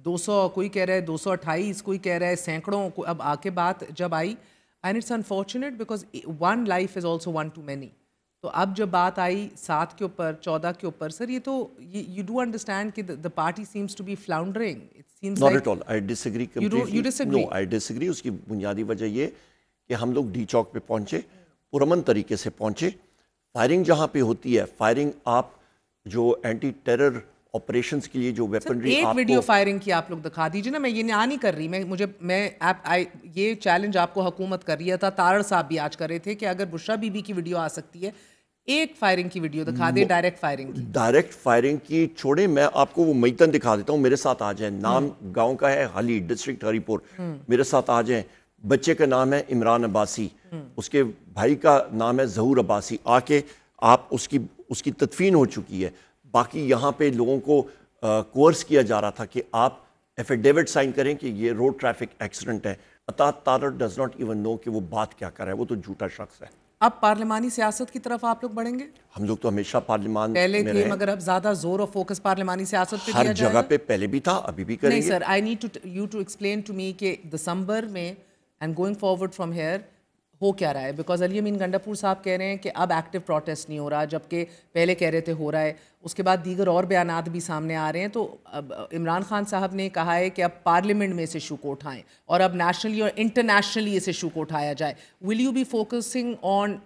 200، کوئی کہہ رہا ہے 228، کوئی کہہ رہا ہے سینکڑوں. اب آگے بات جب آئی، and it's unfortunate because one life is also one too many. تو اب جب بات آئی 7 کے اوپر، 14 کے اوپر، سر یہ تو یو ڈو انڈرسٹینڈ کہ the party seems to be floundering. It seems not like at all. I disagree completely. You disagree? No, I disagree. اس کی بنیادی وجہ یہ کہ ہم لوگ ڈی چوک پہ پہنچے، پرامن طریقے سے پہنچے. فائرنگ جہاں پہ ہوتی ہے، فائرنگ آپ جو اینٹی ٹیرر آپریشنز کے لیے جو ویپنری، ایک ویڈیو فائرنگ کی آپ لوگ دکھا دیجیے نا. میں یہ نہیں کر رہی، یہ چیلنج آپ کو حکومت کر رہی ہے تھا. تارڑ صاحب بھی آج کر رہے تھے کہ اگر بشرا بی بی کی ویڈیو آ سکتی ہے، ایک فائرنگ کی ویڈیو دکھا دے. ڈائریکٹ فائرنگ کی، ڈائریکٹ فائرنگ کی چھوڑیں، میں آپ کو وہ میتن دکھا دیتا ہوں. میرے ساتھ آ جائیں. نام گاؤں کا ہے حلی، ڈسٹرکٹ ہری پور. میرے ساتھ آ جائیں. بچے کا نام ہے عمران عباسی، اس کے بھائی کا نام ہے ظہور عباسی. آ کے آپ اس کی تدفین ہو چکی ہے. باقی یہاں پہ لوگوں کو کورس کیا جا رہا تھا کہ آپ ایفیڈیوٹ سائن کریں کہ یہ روڈ ٹریفک ایکسیڈنٹ ہے. Atta Tarar does not even know کہ وہ بات کیا کر رہا ہے. وہ تو جھوٹا شخص ہے. اب پارلیمانی سیاست کی طرف آپ لوگ بڑھیں گے؟ ہم لوگ تو ہمیشہ پارلیمان پہلے تھے، مگر اب زیادہ زور اور فوکس پارلیمانی سیاست پہ دیا جائے گا. ہر جگہ پہ پہلے بھی تھا، ابھی بھی کریں گے. نہیں sir, I need you to explain to me کہ دسمبر میں and going forward from here ہو کیا رہا ہے. بیکاز علی امین گنڈا پور صاحب کہہ رہے ہیں کہ اب ایکٹیو پروٹیسٹ نہیں ہو رہا، جبکہ پہلے کہہ رہے تھے ہو رہا ہے. اس کے بعد دیگر اور بیانات بھی سامنے آ رہے ہیں. تو اب عمران خان صاحب نے کہا ہے کہ اب پارلیمنٹ میں اس ایشو کو اٹھائیں اور اب نیشنلی اور انٹرنیشنلی اس ایشو کو اٹھایا جائے. Will you be focusing on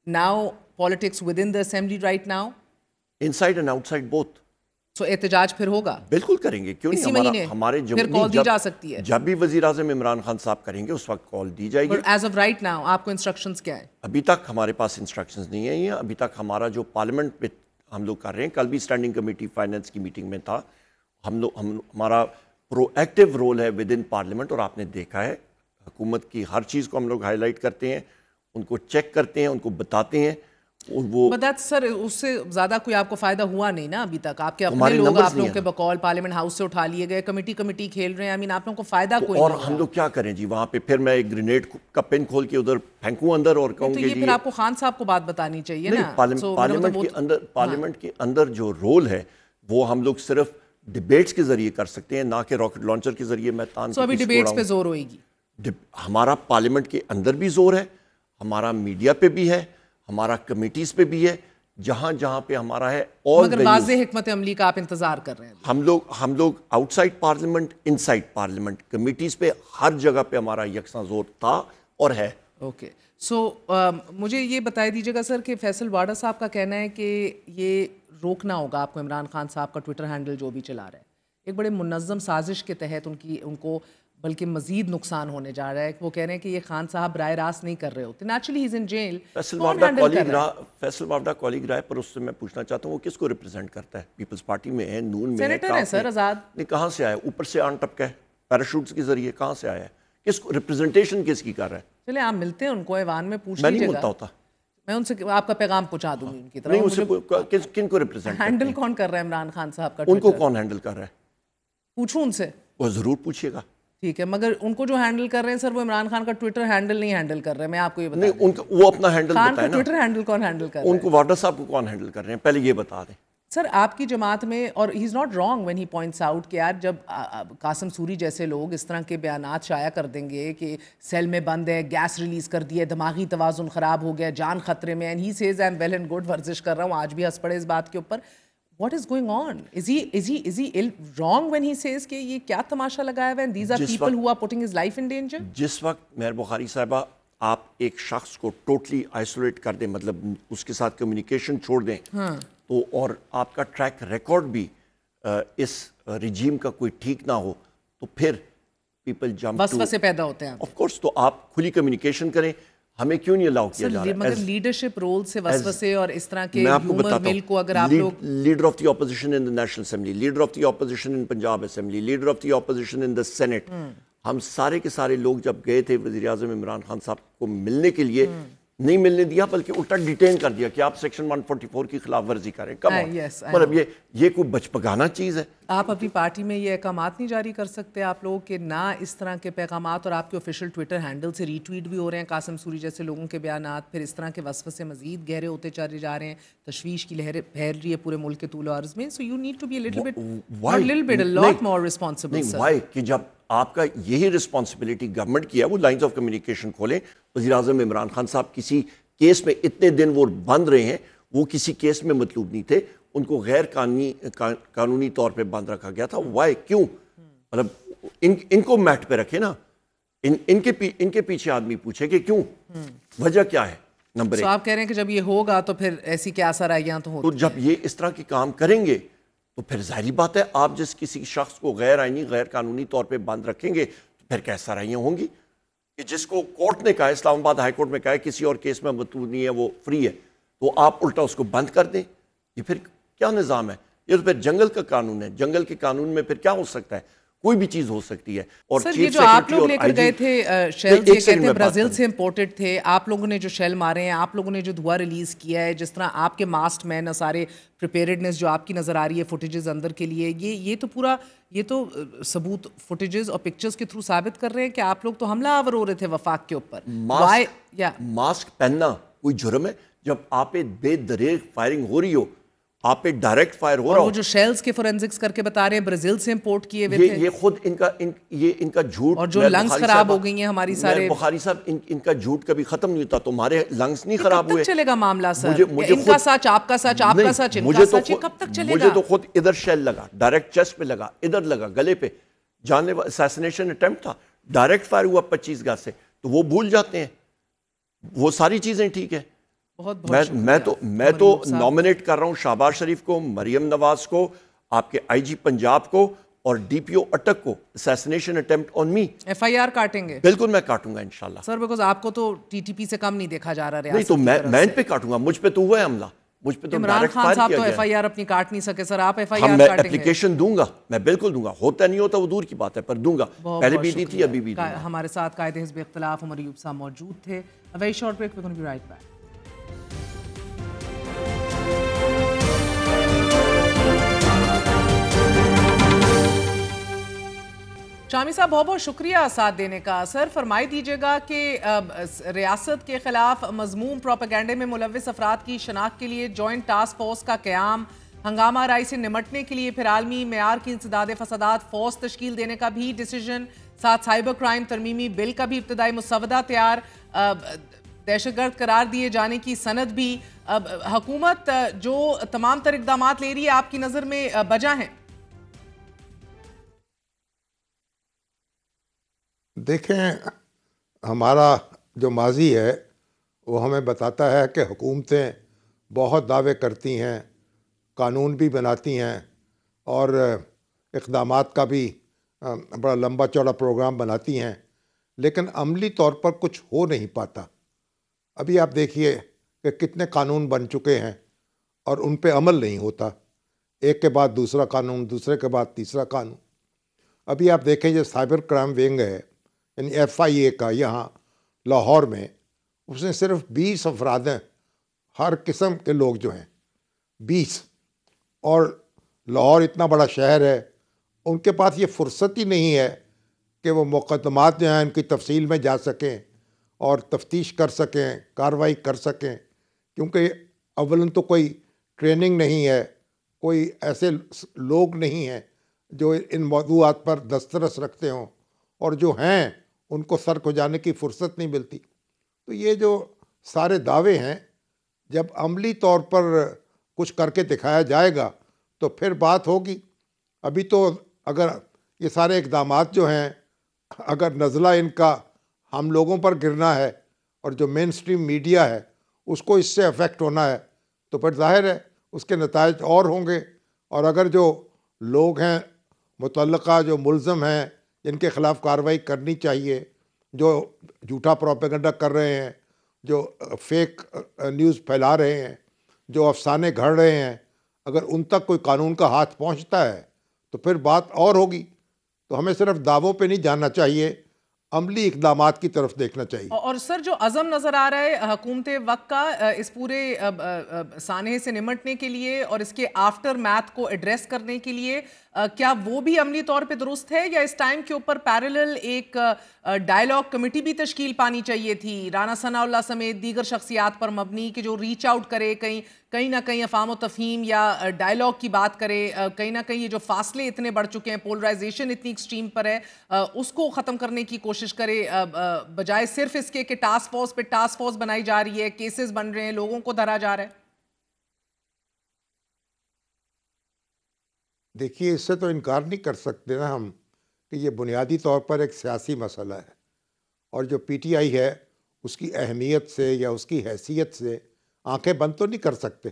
now politics within the assembly right now? Inside and outside both. So احتجاج پھر ہوگا؟ بالکل کریں گے، کیوں نہیں. ہمارے پھر کال دی جا سکتی ہے جب بھی وزیر اعظم عمران خان صاحب کریں گے اس وقت کال دی جائے گی. But as of right now آپ کو انسٹرکشنز کیا ہیں؟ ابھی تک ہمارے پاس انسٹرکشنز نہیں ہیں. یہ ابھی تک ہمارا جو پارلیمنٹ پہ ہم لوگ کر رہے ہیں، کل بھی اسٹینڈنگ کمیٹی فائنینس کی میٹنگ میں تھا. ہمارا پرو ایکٹیو رول ہے ود ان پارلیمنٹ. اور آپ نے دیکھا ہے حکومت کی ہر چیز کو ہم لوگ ہائی لائٹ کرتے ہیں، ان کو چیک کرتے ہیں، ان کو بتاتے ہیں. سر اس سے زیادہ کوئی آپ کو فائدہ ہوا نہیں نا ابھی تک. آپ کے اپنے لوگ آپ لوگوں کے بقول پارلیمنٹ ہاؤس سے اٹھا لیے گئے، کمیٹی کھیل رہے ہیں. آئی مین آپ لوگوں کو فائدہ کوئی نہیں. اور ہم لوگ کیا کریں جی وہاں پہ؟ پھر میں ایک گرینیڈ کا پن کھول کے ادھر پھینکوں اندر اور کہوں گے یہ پھر آپ کو خان صاحب کو بات بتانی چاہیے نا. پارلیمنٹ کے اندر جو رول ہے وہ ہم لوگ صرف ڈیبیٹس کے ذریعے کر سکتے ہیں، نہ کہ راکٹ لانچر کے ذریعے. میں ابھی ڈیبیٹس پہ زور ہوئے گی. ہمارا پارلیمنٹ کے اندر بھی زور ہے، ہمارا میڈیا پہ بھی ہے، ہمارا کمیٹیز پہ بھی ہے. جہاں جہاں پہ ہمارا ہے all مگر واضح حکمت عملی کا آپ انتظار کر رہے ہیں. ہم لوگ آؤٹ سائڈ پارلیمنٹ ان سائڈ پارلیمنٹ کمیٹیز پہ ہر جگہ پہ ہمارا یکساں زور تھا اور ہے. اوکے سو مجھے یہ بتا دیجیے گا سر کہ فیصل واڈا صاحب کا کہنا ہے کہ یہ روکنا ہوگا آپ کو عمران خان صاحب کا ٹویٹر ہینڈل جو بھی چلا رہا ہے, ایک بڑے منظم سازش کے تحت ان کو بلکہ مزید نقصان ہونے جا رہا ہے. وہ کہہ رہے ہیں کہ یہ خان صاحب براہ راست نہیں کر رہے ہوتے, نیچرلی ہی is in jail. Faisal Vawda colleague رائے پر اس سے میں پوچھنا چاہتا ہوں وہ کس کو ریپرزینٹ کرتا ہے؟ پیپلز پارٹی میں ہے, نون میں ہے, سینیٹر ہے سر آزاد. نہیں, کہاں سے آیا؟ اوپر سے آن ٹپکا ہے پیراشوٹس کے ذریعے, کہاں سے آیا ہے؟ کس کو ریپرزنٹیشن کس کی کر رہا ہے؟ چلے آپ ملتے ہیں ان کو ایوان میں پوچھ میں لیجیے نہیں گا. ملتا ہوتا, میں ان سے آپ کا پیغام پہنچا دوں گی ان کی طرف. نہیں, ان سے کن کو ریپرزینٹ ہینڈل کون کر رہا ہے عمران خان صاحب کا؟ ان کو کون ہینڈل کر رہا ہے؟ پوچھوں ان سے. وہ ضرور پوچھیے گا. ٹھیک ہے, مگر ان کو جو ہینڈل کر رہے ہیں سر وہ عمران خان کا ٹویٹر ہینڈل نہیں ہینڈل کر رہے ہیں. میں آپ کو یہ بتا نہیں, ان کا وہ اپنا ہینڈل خان کا بتائیں نا. ٹویٹر ہینڈل کون ہینڈل کر رہا ہے؟ ان کو واڈا صاحب کو کون ہینڈل کر رہے ہیں پہلے یہ بتا دیں. سر آپ کی جماعت میں, اور he is not wrong when he points out کہ یار جب قاسم سوری جیسے لوگ اس طرح کے بیانات شائع کر دیں گے کہ سیل میں بند ہے, گیس ریلیز کر دی ہے, دماغی توازن خراب ہو گیا, جان خطرے میں, and he says I am well and good, ورزش کر رہا ہوں, آج بھی ہنس پڑے اس بات کے اوپر. What is going on? Is he wrong when he says کہ یہ کیا تماشا لگایا ہوا ہے, these are people who are putting his life in danger? جس وقت مہر بخاری صاحبہ آپ ایک شخص کو ٹوٹلی آئسولیٹ کر دیں, مطلب اس کے ساتھ کمیونیکیشن چھوڑ دیں, تو اور آپ کا ٹریک ریکارڈ بھی اس رجیم کا کوئی ٹھیک نہ ہو, تو پھر پیپل جمپ وسوسے پیدا ہوتے ہیں. آف کورس, تو آپ کھلی کمیونیکیشن کریں. ہمیں کیوں نہیں الاؤ کیا جا رہا ہے؟ مگر لیڈرشپ رول سے وسوسے اور اس طرح کے ہیومر مل کو اگر آپ لوگ, leader of the opposition in the national assembly, leader of the opposition in Punjab assembly, leader of the opposition in the senate, ہم سارے کے سارے لوگ جب گئے تھے وزیر اعظم عمران خان صاحب کو ملنے کے لیے, نہیں ملنے دیا بلکہ الٹا ڈیٹین کر دیا کہ آپ سیکشن 144 کی خلاف ورزی کریں. کم مطلب یہ کوئی بچپگانا چیز ہے؟ آپ اپنی پارٹی میں یہ احکامات نہیں جاری کر سکتے آپ لوگ کہ نہ اس طرح کے پیغامات, اور آپ کے آفیشیل ٹویٹر ہینڈل سے ری ٹویٹ بھی ہو رہے ہیں قاسم سوری جیسے لوگوں کے بیانات, پھر اس طرح کے وسوسے مزید گہرے ہوتے چلے جا رہے ہیں, تشویش کی لہریں پھیل رہی ہے پورے ملک کے طول و عرض میں. So you need to be a lot more responsible. نہیں, وائی کہ جب آپ کا یہی رسپانسبلٹی گورنمنٹ کی ہے, وہ لائنز آف کمیونیکیشن کھولیں. وزیر اعظم عمران خان صاحب کسی کیس میں اتنے دن وہ بند رہے ہیں, وہ کسی کیس میں مطلوب نہیں تھے, ان کو غیر قانونی طور پہ بند رکھا گیا تھا. وائی, کیوں؟ مطلب ان کو میٹ پہ رکھے نا, ان کے پیچھے آدمی پوچھے کہ کیوں, وجہ کیا ہے. نمبر ایک, آپ کہہ رہے ہیں کہ جب یہ ہوگا تو پھر ایسی کیا اثر آئیاں تو جب یہ اس طرح کے کام کریں گے تو پھر ظاہری بات ہے آپ جس کسی شخص کو غیر آئینی غیر قانونی طور پہ بند رکھیں گے تو پھر کیا سرائیاں ہوں گی کہ جس کو کورٹ نے کہا, اسلام آباد ہائی کورٹ میں کہا ہے کسی اور کیس میں مطلوب نہیں ہے, وہ فری ہے, تو آپ الٹا اس کو بند کر دیں. یہ پھر کیا نظام ہے؟ یہ تو پھر جنگل کا قانون ہے. جنگل کے قانون میں پھر کیا ہو سکتا ہے؟ کوئی بھی چیز ہو سکتی ہے. اور سر یہ جو آپ لوگ لے کر گئے تھے شیل, یہ کہتے ہیں برازیل سے امپورٹڈ تھے, آپ لوگوں نے جو شیل مارے ہیں, آپ لوگوں نے جو دھواں ریلیز کیا ہے, جس طرح آپ کے ماسٹ مین سارے پریپیئرڈنس جو آپ کی نظر آ رہی ہے فوٹیجز اندر کے لیے, یہ تو پورا یہ تو ثبوت فوٹیجز اور پکچرز کے تھرو ثابت کر رہے ہیں کہ آپ لوگ تو حملہ آور ہو رہے تھے وفاق کے اوپر. ماسک پہننا کوئی جرم ہے؟ جب آپ پہ بے دریغ فائرنگ ہو رہی ہو, آپ پہ ڈائریکٹ فائر ہو رہا ہو, وہ جو شیلز کے فورینزکس کر کے بتا رہے ہیں برازیل سے امپورٹ کیے ہوئے تھے, یہ خود ان کا جھوٹ, اور جو لنگز خراب ہو گئی ہیں ہماری سارے. بخاری صاحب ان کا جھوٹ کبھی ختم نہیں ہوتا. تمہارے لنگز نہیں خراب ہوئے. کب تک چلے گا معاملہ سر؟ ان کا سچ آپ کا سچ, آپ کا سچ ان کا سچ, یہ کب تک چلے گا؟ مجھے تو خود ادھر شیل لگا, ڈائریکٹ چیسٹ پہ لگا, ادھر لگا گلے پہ, جانے اسیسینیشن اٹیمپٹ تھا, ڈائریکٹ فائر ہوا 25 گز سے, تو وہ بھول جاتے ہیں. وہ ساری چیزیں ٹھیک ہے. میں تو نامنیٹ کر رہا ہوں شہباز شریف کو, مریم نواز کو, آپ کے آئی جی پنجاب کو اور ڈی پی او اٹک کو. Assassination attempt on me. F I R کاٹیں گے؟ بالکل میں کاٹوں گا انشاءاللہ سر, بیکاز آپ کو تو ٹی ٹی پی سے کم نہیں دیکھا جا رہا. نہیں تو میں ان پہ کاٹوں گا, مجھ پہ تو ہوا ہے حملہ, مجھ پہ تو عمران خان صاحب تو ایف آئی آر اپنی کاٹ نہیں سکے سر, آپ ایف آئی آر میں کاٹیں گے؟ اپلیکیشن دوں گا, میں بالکل دوں گا. ہوتا نہیں ہوتا وہ دور کی بات ہے, پر دوں گا. پہلے بھی دی تھی, ابھی بھی دوں گا. ہمارے ساتھ قائد حزب اختلاف عمر ایوب صاحب موجود تھے. A very short break, we're going to be right back. شامی صاحب بہت بہت شکریہ ساتھ دینے کا. سر فرمائی دیجیے گا کہ ریاست کے خلاف مذموم پروپیگنڈے میں ملوث افراد کی شناخت کے لیے جوائنٹ ٹاسک فورس کا قیام, ہنگامہ آرائی سے نمٹنے کے لیے پھر عالمی معیار کی انسداد فسادات فورس تشکیل دینے کا بھی ڈیسیژن, ساتھ سائبر کرائم ترمیمی بل کا بھی ابتدائی مسودہ تیار. دہشت گرد قرار دیے جانے کی سند بھی. حکومت جو تمام تر اقدامات لے رہی ہے آپ کی نظر میں بجا ہیں؟ دیکھیں، ہمارا جو ماضی ہے وہ ہمیں بتاتا ہے کہ حکومتیں بہت دعوے کرتی ہیں، قانون بھی بناتی ہیں اور اقدامات کا بھی بڑا لمبا چوڑا پروگرام بناتی ہیں، لیکن عملی طور پر کچھ ہو نہیں پاتا. ابھی آپ دیکھیے کہ کتنے قانون بن چکے ہیں اور ان پہ عمل نہیں ہوتا. ایک کے بعد دوسرا قانون، دوسرے کے بعد تیسرا قانون. ابھی آپ دیکھیں یہ سائبر کرائم ونگ ہے، یعنی FIA کا، یہاں لاہور میں اس نے صرف 20 افراد ہیں، ہر قسم کے لوگ جو ہیں 20. اور لاہور اتنا بڑا شہر ہے، ان کے پاس یہ فرصت ہی نہیں ہے کہ وہ مقدمات جو ہیں ان کی تفصیل میں جا سکیں اور تفتیش کر سکیں، کارروائی کر سکیں، کیونکہ اولاً تو کوئی ٹریننگ نہیں ہے، کوئی ایسے لوگ نہیں ہیں جو ان موضوعات پر دسترس رکھتے ہوں، اور جو ہیں ان کو سر کھجانے کی فرصت نہیں ملتی. تو یہ جو سارے دعوے ہیں، جب عملی طور پر کچھ کر کے دکھایا جائے گا تو پھر بات ہوگی. ابھی تو اگر یہ سارے اقدامات جو ہیں، اگر نزلہ ان کا ہم لوگوں پر گرنا ہے اور جو مین سٹریم میڈیا ہے اس کو اس سے افیکٹ ہونا ہے، تو پھر ظاہر ہے اس کے نتائج اور ہوں گے. اور اگر جو لوگ ہیں متعلقہ، جو ملزم ہیں، جن کے خلاف کارروائی کرنی چاہیے، جو جھوٹا پروپیگنڈا کر رہے ہیں، جو فیک نیوز پھیلا رہے ہیں، جو افسانے گھڑ رہے ہیں، اگر ان تک کوئی قانون کا ہاتھ پہنچتا ہے تو پھر بات اور ہوگی. تو ہمیں صرف دعووں پہ نہیں جاننا چاہیے، عملی اقدامات کی طرف دیکھنا چاہیے. اور سر، جو عزم نظر آ رہا ہے حکومت وقت کا اس پورے سانحے سے نمٹنے کے لیے اور اس کے آفٹر میتھ کو ایڈریس کرنے کے لیے، کیا وہ بھی عملی طور پہ درست ہے، یا اس ٹائم کے اوپر پیرالل ایک ڈائیلاگ کمیٹی بھی تشکیل پانی چاہیے تھی، رانا ثناء اللہ سمیت دیگر شخصیات پر مبنی، کہ جو ریچ آؤٹ کرے، کہیں نہ کہیں افہام و تفہیم یا ڈائیلاگ کی بات کرے، کہیں نہ کہیں یہ جو فاصلے اتنے بڑھ چکے ہیں، پولرائزیشن اتنی ایکسٹریم پر ہے، اس کو ختم کرنے کی کوشش کرے، بجائے صرف اس کے کہ ٹاسک فورس پہ ٹاسک فورس بنائی جا رہی ہے، کیسز بن رہے ہیں، لوگوں کو دھرا جا رہا ہے؟ دیکھیے، اس سے تو انکار نہیں کر سکتے نا ہم کہ یہ بنیادی طور پر ایک سیاسی مسئلہ ہے، اور جو PTI ہے اس کی اہمیت سے یا اس کی حیثیت سے آنکھیں بند تو نہیں کر سکتے.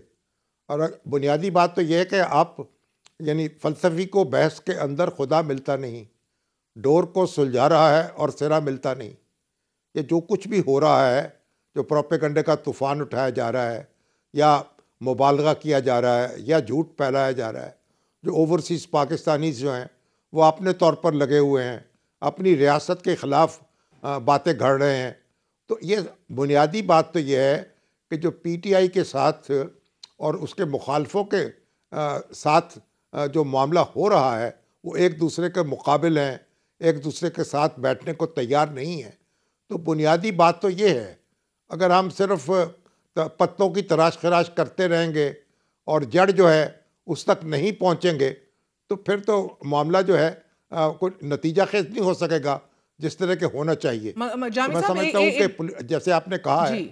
اور بنیادی بات تو یہ ہے کہ آپ یعنی فلسفی کو بحث کے اندر خدا ملتا نہیں، ڈور کو سلجھا رہا ہے اور سرا ملتا نہیں. یہ جو کچھ بھی ہو رہا ہے، جو پروپیگنڈے کا طوفان اٹھایا جا رہا ہے، یا مبالغہ کیا جا رہا ہے، یا جھوٹ پھیلایا جا رہا ہے، جو اوورسیز پاکستانیز جو ہیں وہ اپنے طور پر لگے ہوئے ہیں، اپنی ریاست کے خلاف باتیں گھڑ رہے ہیں. تو یہ بنیادی بات تو یہ ہے کہ جو PTI کے ساتھ اور اس کے مخالفوں کے ساتھ جو معاملہ ہو رہا ہے، وہ ایک دوسرے کے مقابل ہیں، ایک دوسرے کے ساتھ بیٹھنے کو تیار نہیں ہیں. تو بنیادی بات تو یہ ہے، اگر ہم صرف پتوں کی تراش خراش کرتے رہیں گے اور جڑ جو ہے اس تک نہیں پہنچیں گے، تو پھر تو معاملہ جو ہے کوئی نتیجہ خیز نہیں ہو سکے گا جس طرح کے ہونا چاہیے. میں سمجھتا ہوں کہ جیسے آپ نے کہا ہے،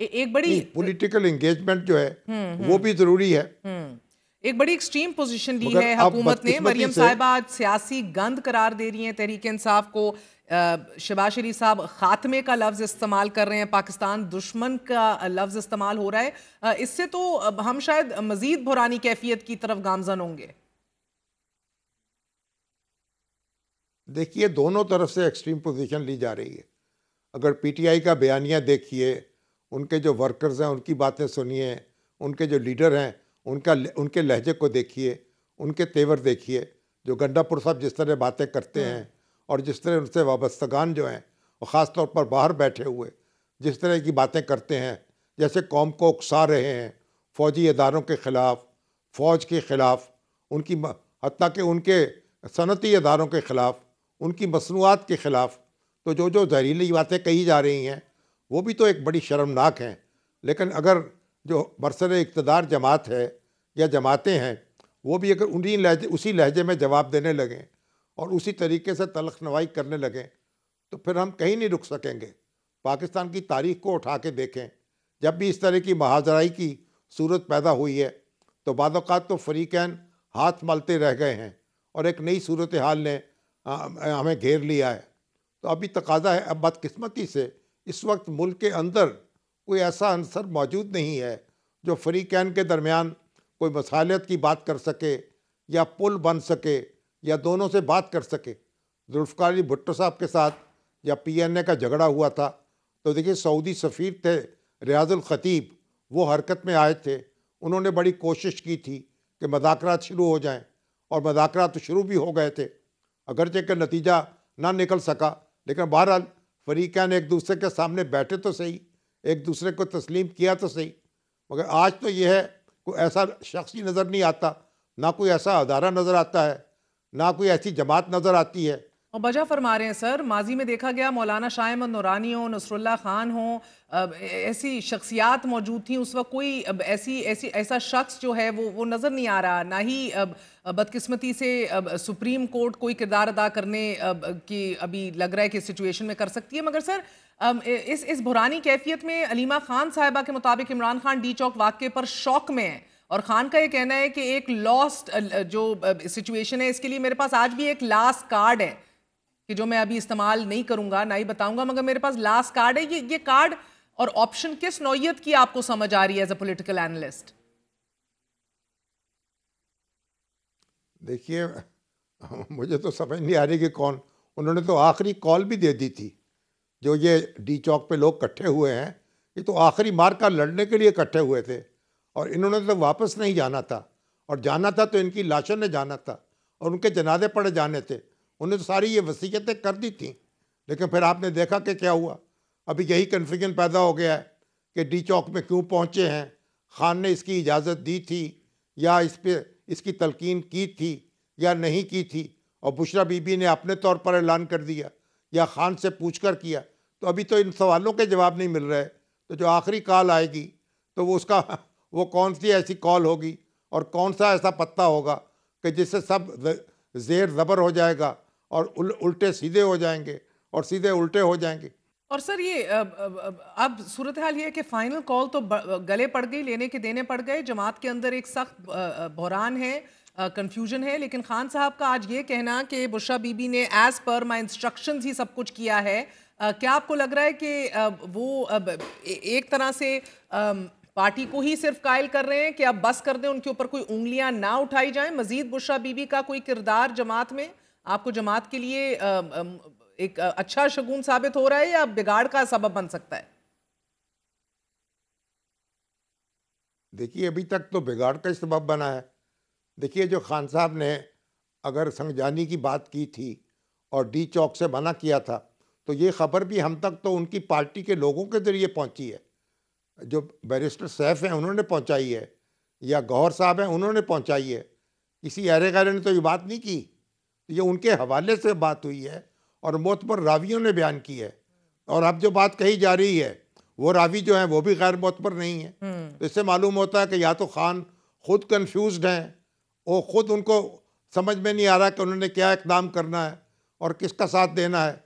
ایک بڑی پولیٹیکل انگیجمنٹ جو ہے وہ بھی ضروری ہے. ایک بڑی ایکسٹریم پوزیشن لی ہے حکومت نے. مریم صاحبہ سیاسی گند قرار دے رہی ہیں تحریک انصاف کو. شہباز شریف صاحب خاتمے کا لفظ استعمال کر رہے ہیں، پاکستان دشمن کا لفظ استعمال ہو رہا ہے. اس سے تو ہم شاید مزید بحرانی کیفیت کی طرف گامزن ہوں گے. دیکھیے، دونوں طرف سے ایکسٹریم پوزیشن لی جا رہی ہے. اگر PTI کا بیانیہ دیکھیے، ان کے جو ورکرز ہیں ان کی باتیں سنیے، ان کے جو لیڈر ہیں ان کے لہجے کو دیکھیے، ان کے تیور دیکھیے. جو گنڈا پور صاحب جس طرح باتیں کرتے ہیں اور جس طرح ان سے وابستگان جو ہیں، اور خاص طور پر باہر بیٹھے ہوئے جس طرح کی باتیں کرتے ہیں، جیسے قوم کو اکسا رہے ہیں فوجی اداروں کے خلاف، فوج کے خلاف، ان کی حتیٰ کہ ان کے صنعتی اداروں کے خلاف، ان کی مصنوعات کے خلاف. تو جو زہریلی باتیں کہی جا رہی ہیں وہ بھی تو ایک بڑی شرمناک ہیں. لیکن اگر جو برسر اقتدار جماعت ہے یا جماعتیں ہیں، وہ بھی اگر اسی لہجے میں جواب دینے لگیں اور اسی طریقے سے تلخ نوائی کرنے لگیں، تو پھر ہم کہیں نہیں رک سکیں گے. پاکستان کی تاریخ کو اٹھا کے دیکھیں, جب بھی اس طرح کی مہاجرائی کی صورت پیدا ہوئی ہے تو بعض اوقات تو فریقین ہاتھ ملتے رہ گئے ہیں اور ایک نئی صورتحال نے ہمیں گھیر لیا ہے. تو ابھی تقاضا ہے, اب بدقسمتی سے اس وقت ملک کے اندر کوئی ایسا عنصر موجود نہیں ہے جو فریقین کے درمیان کوئی مصالحت کی بات کر سکے یا پل بن سکے یا دونوں سے بات کر سکے. ذوالفقار علی بھٹو صاحب کے ساتھ جب PNA کا جھگڑا ہوا تھا تو دیکھیے سعودی سفیر تھے ریاض الخطیب, وہ حرکت میں آئے تھے. انہوں نے بڑی کوشش کی تھی کہ مذاکرات شروع ہو جائیں اور مذاکرات تو شروع بھی ہو گئے تھے, اگرچہ کہ نتیجہ نہ نکل سکا, لیکن بہرحال فریقین ایک دوسرے کے سامنے بیٹھے تو صحیح, ایک دوسرے کو تسلیم کیا تو صحیح. مگر آج تو یہ ہے کوئی ایسا شخص ہی نظر نہیں آتا, نہ کوئی ایسا ادارہ نظر آتا ہے, نہ کوئی ایسی جماعت نظر آتی ہے. اور بجا فرما رہے ہیں سر, ماضی میں دیکھا گیا مولانا شاہ احمد نورانی ہوں, نصر اللہ خان ہوں, ایسی شخصیات موجود تھیں اس وقت. کوئی ایسا شخص جو ہے وہ نظر نہیں آ رہا, نہ ہی بدقسمتی سے سپریم کورٹ کوئی کردار ادا کرنے کی ابھی لگ رہا ہے کہ سچویشن میں کر سکتی ہے. مگر سر اس بحرانی کیفیت میں علیمہ خان صاحبہ کے مطابق عمران خان ڈی چوک واقعے پر شوق میں ہے, اور خان کا یہ کہنا ہے کہ ایک لاسٹ جو سچویشن ہے اس کے لیے میرے پاس آج بھی ایک لاسٹ کارڈ ہے کہ جو میں ابھی استعمال نہیں کروں گا, نہ ہی بتاؤں گا, مگر میرے پاس لاسٹ کارڈ ہے. یہ کارڈ اور آپشن کس نوعیت کی آپ کو سمجھ آ رہی ہے ایز اے پولیٹیکل اینالسٹ؟ دیکھیے مجھے تو سمجھ نہیں آ رہی کہ کون, انہوں نے تو آخری کال بھی دے دی تھی. جو یہ ڈی چوک پہ لوگ اکٹھے ہوئے ہیں یہ تو آخری مار کا لڑنے کے لیے اکٹھے ہوئے تھے, اور انہوں نے تو واپس نہیں جانا تھا, اور جانا تھا تو ان کی لاشوں نے جانا تھا اور ان کے جنازے پڑے جانے تھے. انہیں تو ساری یہ وصیتیں کر دی تھیں, لیکن پھر آپ نے دیکھا کہ کیا ہوا. ابھی یہی کنفیوژن پیدا ہو گیا ہے کہ ڈی چوک میں کیوں پہنچے ہیں, خان نے اس کی اجازت دی تھی یا اس پہ اس کی تلقین کی تھی یا نہیں کی تھی, اور بشرا بی بی نے اپنے طور پر اعلان کر دیا یا خان سے پوچھ کر کیا. تو ابھی تو ان سوالوں کے جواب نہیں مل رہے. تو جو آخری کال آئے گی تو وہ کون سی ایسی کال ہوگی اور کون سا ایسا پتہ ہوگا کہ جس سے سب زیر زبر ہو جائے گا اور الٹے سیدھے ہو جائیں گے اور سیدھے الٹے ہو جائیں گے. اور سر یہ اب صورتحال یہ ہے کہ فائنل کال تو گلے پڑ گئی, لینے کے دینے پڑ گئے, جماعت کے اندر ایک سخت بحران ہے, کنفیوژن ہے. لیکن خان صاحب کا آج یہ کہنا کہ بشرا بی بی نے ایز پر مائی انسٹرکشنز ہی سب کچھ کیا ہے, کیا آپ کو لگ رہا ہے کہ وہ ایک طرح سے پارٹی کو ہی صرف قائل کر رہے ہیں کہ اب بس کر دیں, ان کے اوپر کوئی انگلیاں نہ اٹھائی جائیں؟ مزید بشرا بی بی کا کوئی کردار جماعت میں آپ کو جماعت کے لیے ایک اچھا شگون ثابت ہو رہا ہے یا بگاڑ کا سبب بن سکتا ہے؟ دیکھیے ابھی تک تو بگاڑ کا سبب بنا ہے. دیکھیے جو خان صاحب نے اگر سنجانی کی بات کی تھی اور ڈی چوک سے منع کیا تھا تو یہ خبر بھی ہم تک تو ان کی پارٹی کے لوگوں کے ذریعے پہنچی ہے. جو بیرسٹر سیف ہیں انہوں نے پہنچائی ہے, یا گوہر صاحب ہیں انہوں نے پہنچائی ہے. کسی ایرے غیرے نے تو یہ بات نہیں کی, یہ ان کے حوالے سے بات ہوئی ہے اور معتبر راویوں نے بیان کی ہے. اور اب جو بات کہی جا رہی ہے وہ راوی جو ہیں وہ بھی غیر معتبر نہیں ہیں. تو اس سے معلوم ہوتا ہے کہ یا تو خان خود کنفیوزڈ ہیں, وہ خود ان کو سمجھ میں نہیں آ رہا کہ انہوں نے کیا اقدام کرنا ہے اور کس کا ساتھ دینا ہے,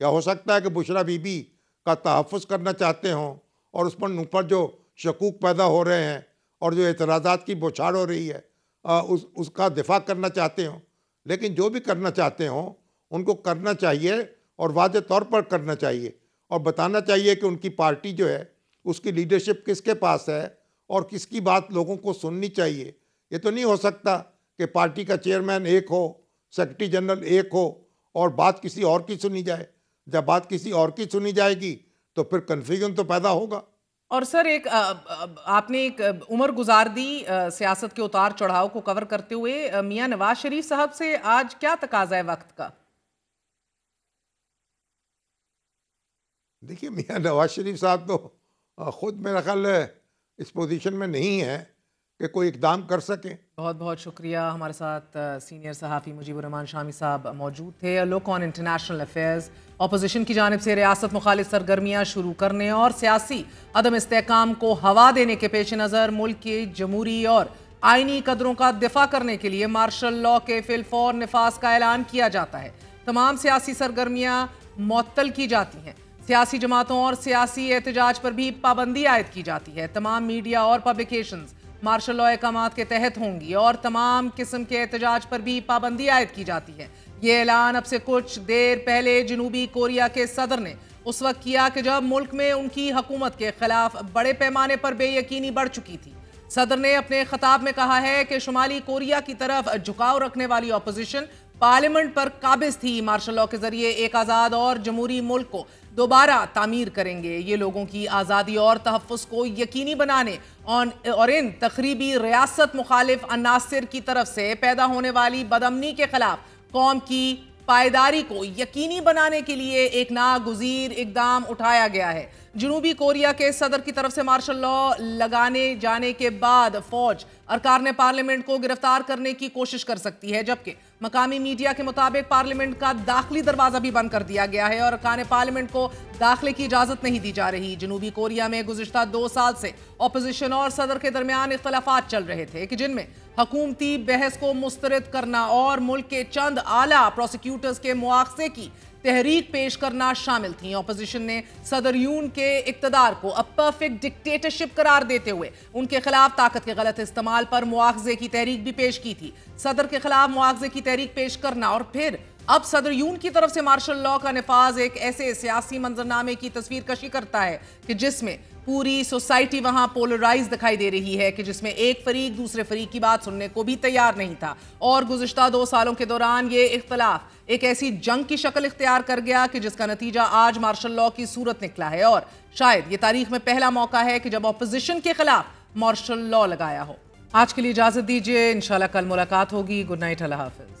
یا ہو سکتا ہے کہ بشرا بی بی کا تحفظ کرنا چاہتے ہوں اور اس پر جو شکوک پیدا ہو رہے ہیں اور جو اعتراضات کی بوچھاڑ ہو رہی ہے اس کا دفاع کرنا چاہتے ہوں. لیکن جو بھی کرنا چاہتے ہوں ان کو کرنا چاہیے اور واضح طور پر کرنا چاہیے اور بتانا چاہیے کہ ان کی پارٹی جو ہے اس کی لیڈرشپ کس کے پاس ہے اور کس کی بات لوگوں کو سننی چاہیے. یہ تو نہیں ہو سکتا کہ پارٹی کا چیئرمین ایک ہو, سیکرٹری جنرل ایک ہو اور بات کسی اور کی سنی جائے. جب بات کسی اور کی سنی جائے گی تو پھر کنفیوژن تو پیدا ہوگا. اور سر ایک آپ نے ایک عمر گزار دی سیاست کے اتار چڑھاؤ کو کور کرتے ہوئے, میاں نواز شریف صاحب سے آج کیا تقاضا ہے وقت کا؟ دیکھیے میاں نواز شریف صاحب تو خود میرا خیال ہے اس پوزیشن میں نہیں ہے کہ کوئی اقدام کر سکیں. بہت بہت شکریہ. ہمارے ساتھ سینئر صحافی مجیب الرحمان شامی صاحب موجود تھے. لک آن انٹرنیشنل افیئرز. اپوزیشن کی جانب سے ریاست مخالف سرگرمیاں شروع کرنے اور سیاسی عدم استحکام کو ہوا دینے کے پیش نظر ملک کے جمہوری اور آئینی قدروں کا دفاع کرنے کے لیے مارشل لاء کے فی الفور نفاذ کا اعلان کیا جاتا ہے. تمام سیاسی سرگرمیاں معطل کی جاتی ہیں. سیاسی جماعتوں اور سیاسی احتجاج پر بھی پابندی عائد کی جاتی ہے. تمام میڈیا اور پبلیکیشنز مارشل لاء احکامات کے تحت ہوں گی اور تمام قسم کے احتجاج پر بھی پابندی عائد کی جاتی ہے. یہ اعلان اب سے کچھ دیر پہلے جنوبی کوریا کے صدر نے اس وقت کیا کہ جب ملک میں ان کی حکومت کے خلاف بڑے پیمانے پر بے یقینی بڑھ چکی تھی. صدر نے اپنے خطاب میں کہا ہے کہ شمالی کوریا کی طرف جھکاؤ رکھنے والی اپوزیشن پارلیمنٹ پر قابض تھی. مارشل لاء کے ذریعے ایک آزاد اور جمہوری ملک کو دوبارہ تعمیر کریں گے. یہ لوگوں کی آزادی اور تحفظ کو یقینی بنانے اور ان تخریبی ریاست مخالف عناصر کی طرف سے پیدا ہونے والی بدامنی کے خلاف قوم کی پائیداری کو یقینی بنانے کے لیے ایک ناگزیر اقدام اٹھایا گیا ہے. جنوبی کوریا کے صدر کی طرف سے مارشل لاء لگانے جانے کے بعد فوج ارکان پارلیمنٹ کو گرفتار کرنے کی کوشش کر سکتی ہے، جبکہ مقامی میڈیا کے مطابق پارلیمنٹ کا داخلی دروازہ بھی بند کر دیا گیا ہے اور ارکان پارلیمنٹ کو داخلے کی اجازت نہیں دی جا رہی. جنوبی کوریا میں گزشتہ 2 سال سے اپوزیشن اور صدر کے درمیان اختلافات چل رہے تھے کہ جن میں حکومتی بحث کو مسترد کرنا اور ملک کے چند اعلیٰ پروسیکیوٹرز کے مواخذے کی تحریک پیش کرنا شامل تھیں. اپوزیشن نے صدر یون کے اقتدار کو پرفیکٹ ڈکٹیٹرشپ قرار دیتے ہوئے ان کے خلاف طاقت کے غلط استعمال پر مواخذے کی تحریک بھی پیش کی تھی. صدر کے خلاف مواخذے کی تحریک پیش کرنا اور پھر اب صدر یون کی طرف سے مارشل لاء کا نفاذ ایک ایسے سیاسی منظرنامے کی تصویر کشی کرتا ہے کہ جس میں پوری سوسائٹی وہاں پولرائز دکھائی دے رہی ہے کہ جس میں ایک فریق دوسرے فریق کی بات سننے کو بھی تیار نہیں تھا. اور گزشتہ 2 سالوں کے دوران یہ اختلاف ایک ایسی جنگ کی شکل اختیار کر گیا کہ جس کا نتیجہ آج مارشل لاء کی صورت نکلا ہے اور شاید یہ تاریخ میں پہلا موقع ہے کہ جب اپوزیشن کے خلاف مارشل لاء لگایا ہو. آج کے لیے اجازت دیجیے، انشاءاللہ کل ملاقات ہوگی. گڈ نائٹ، اللہ حافظ.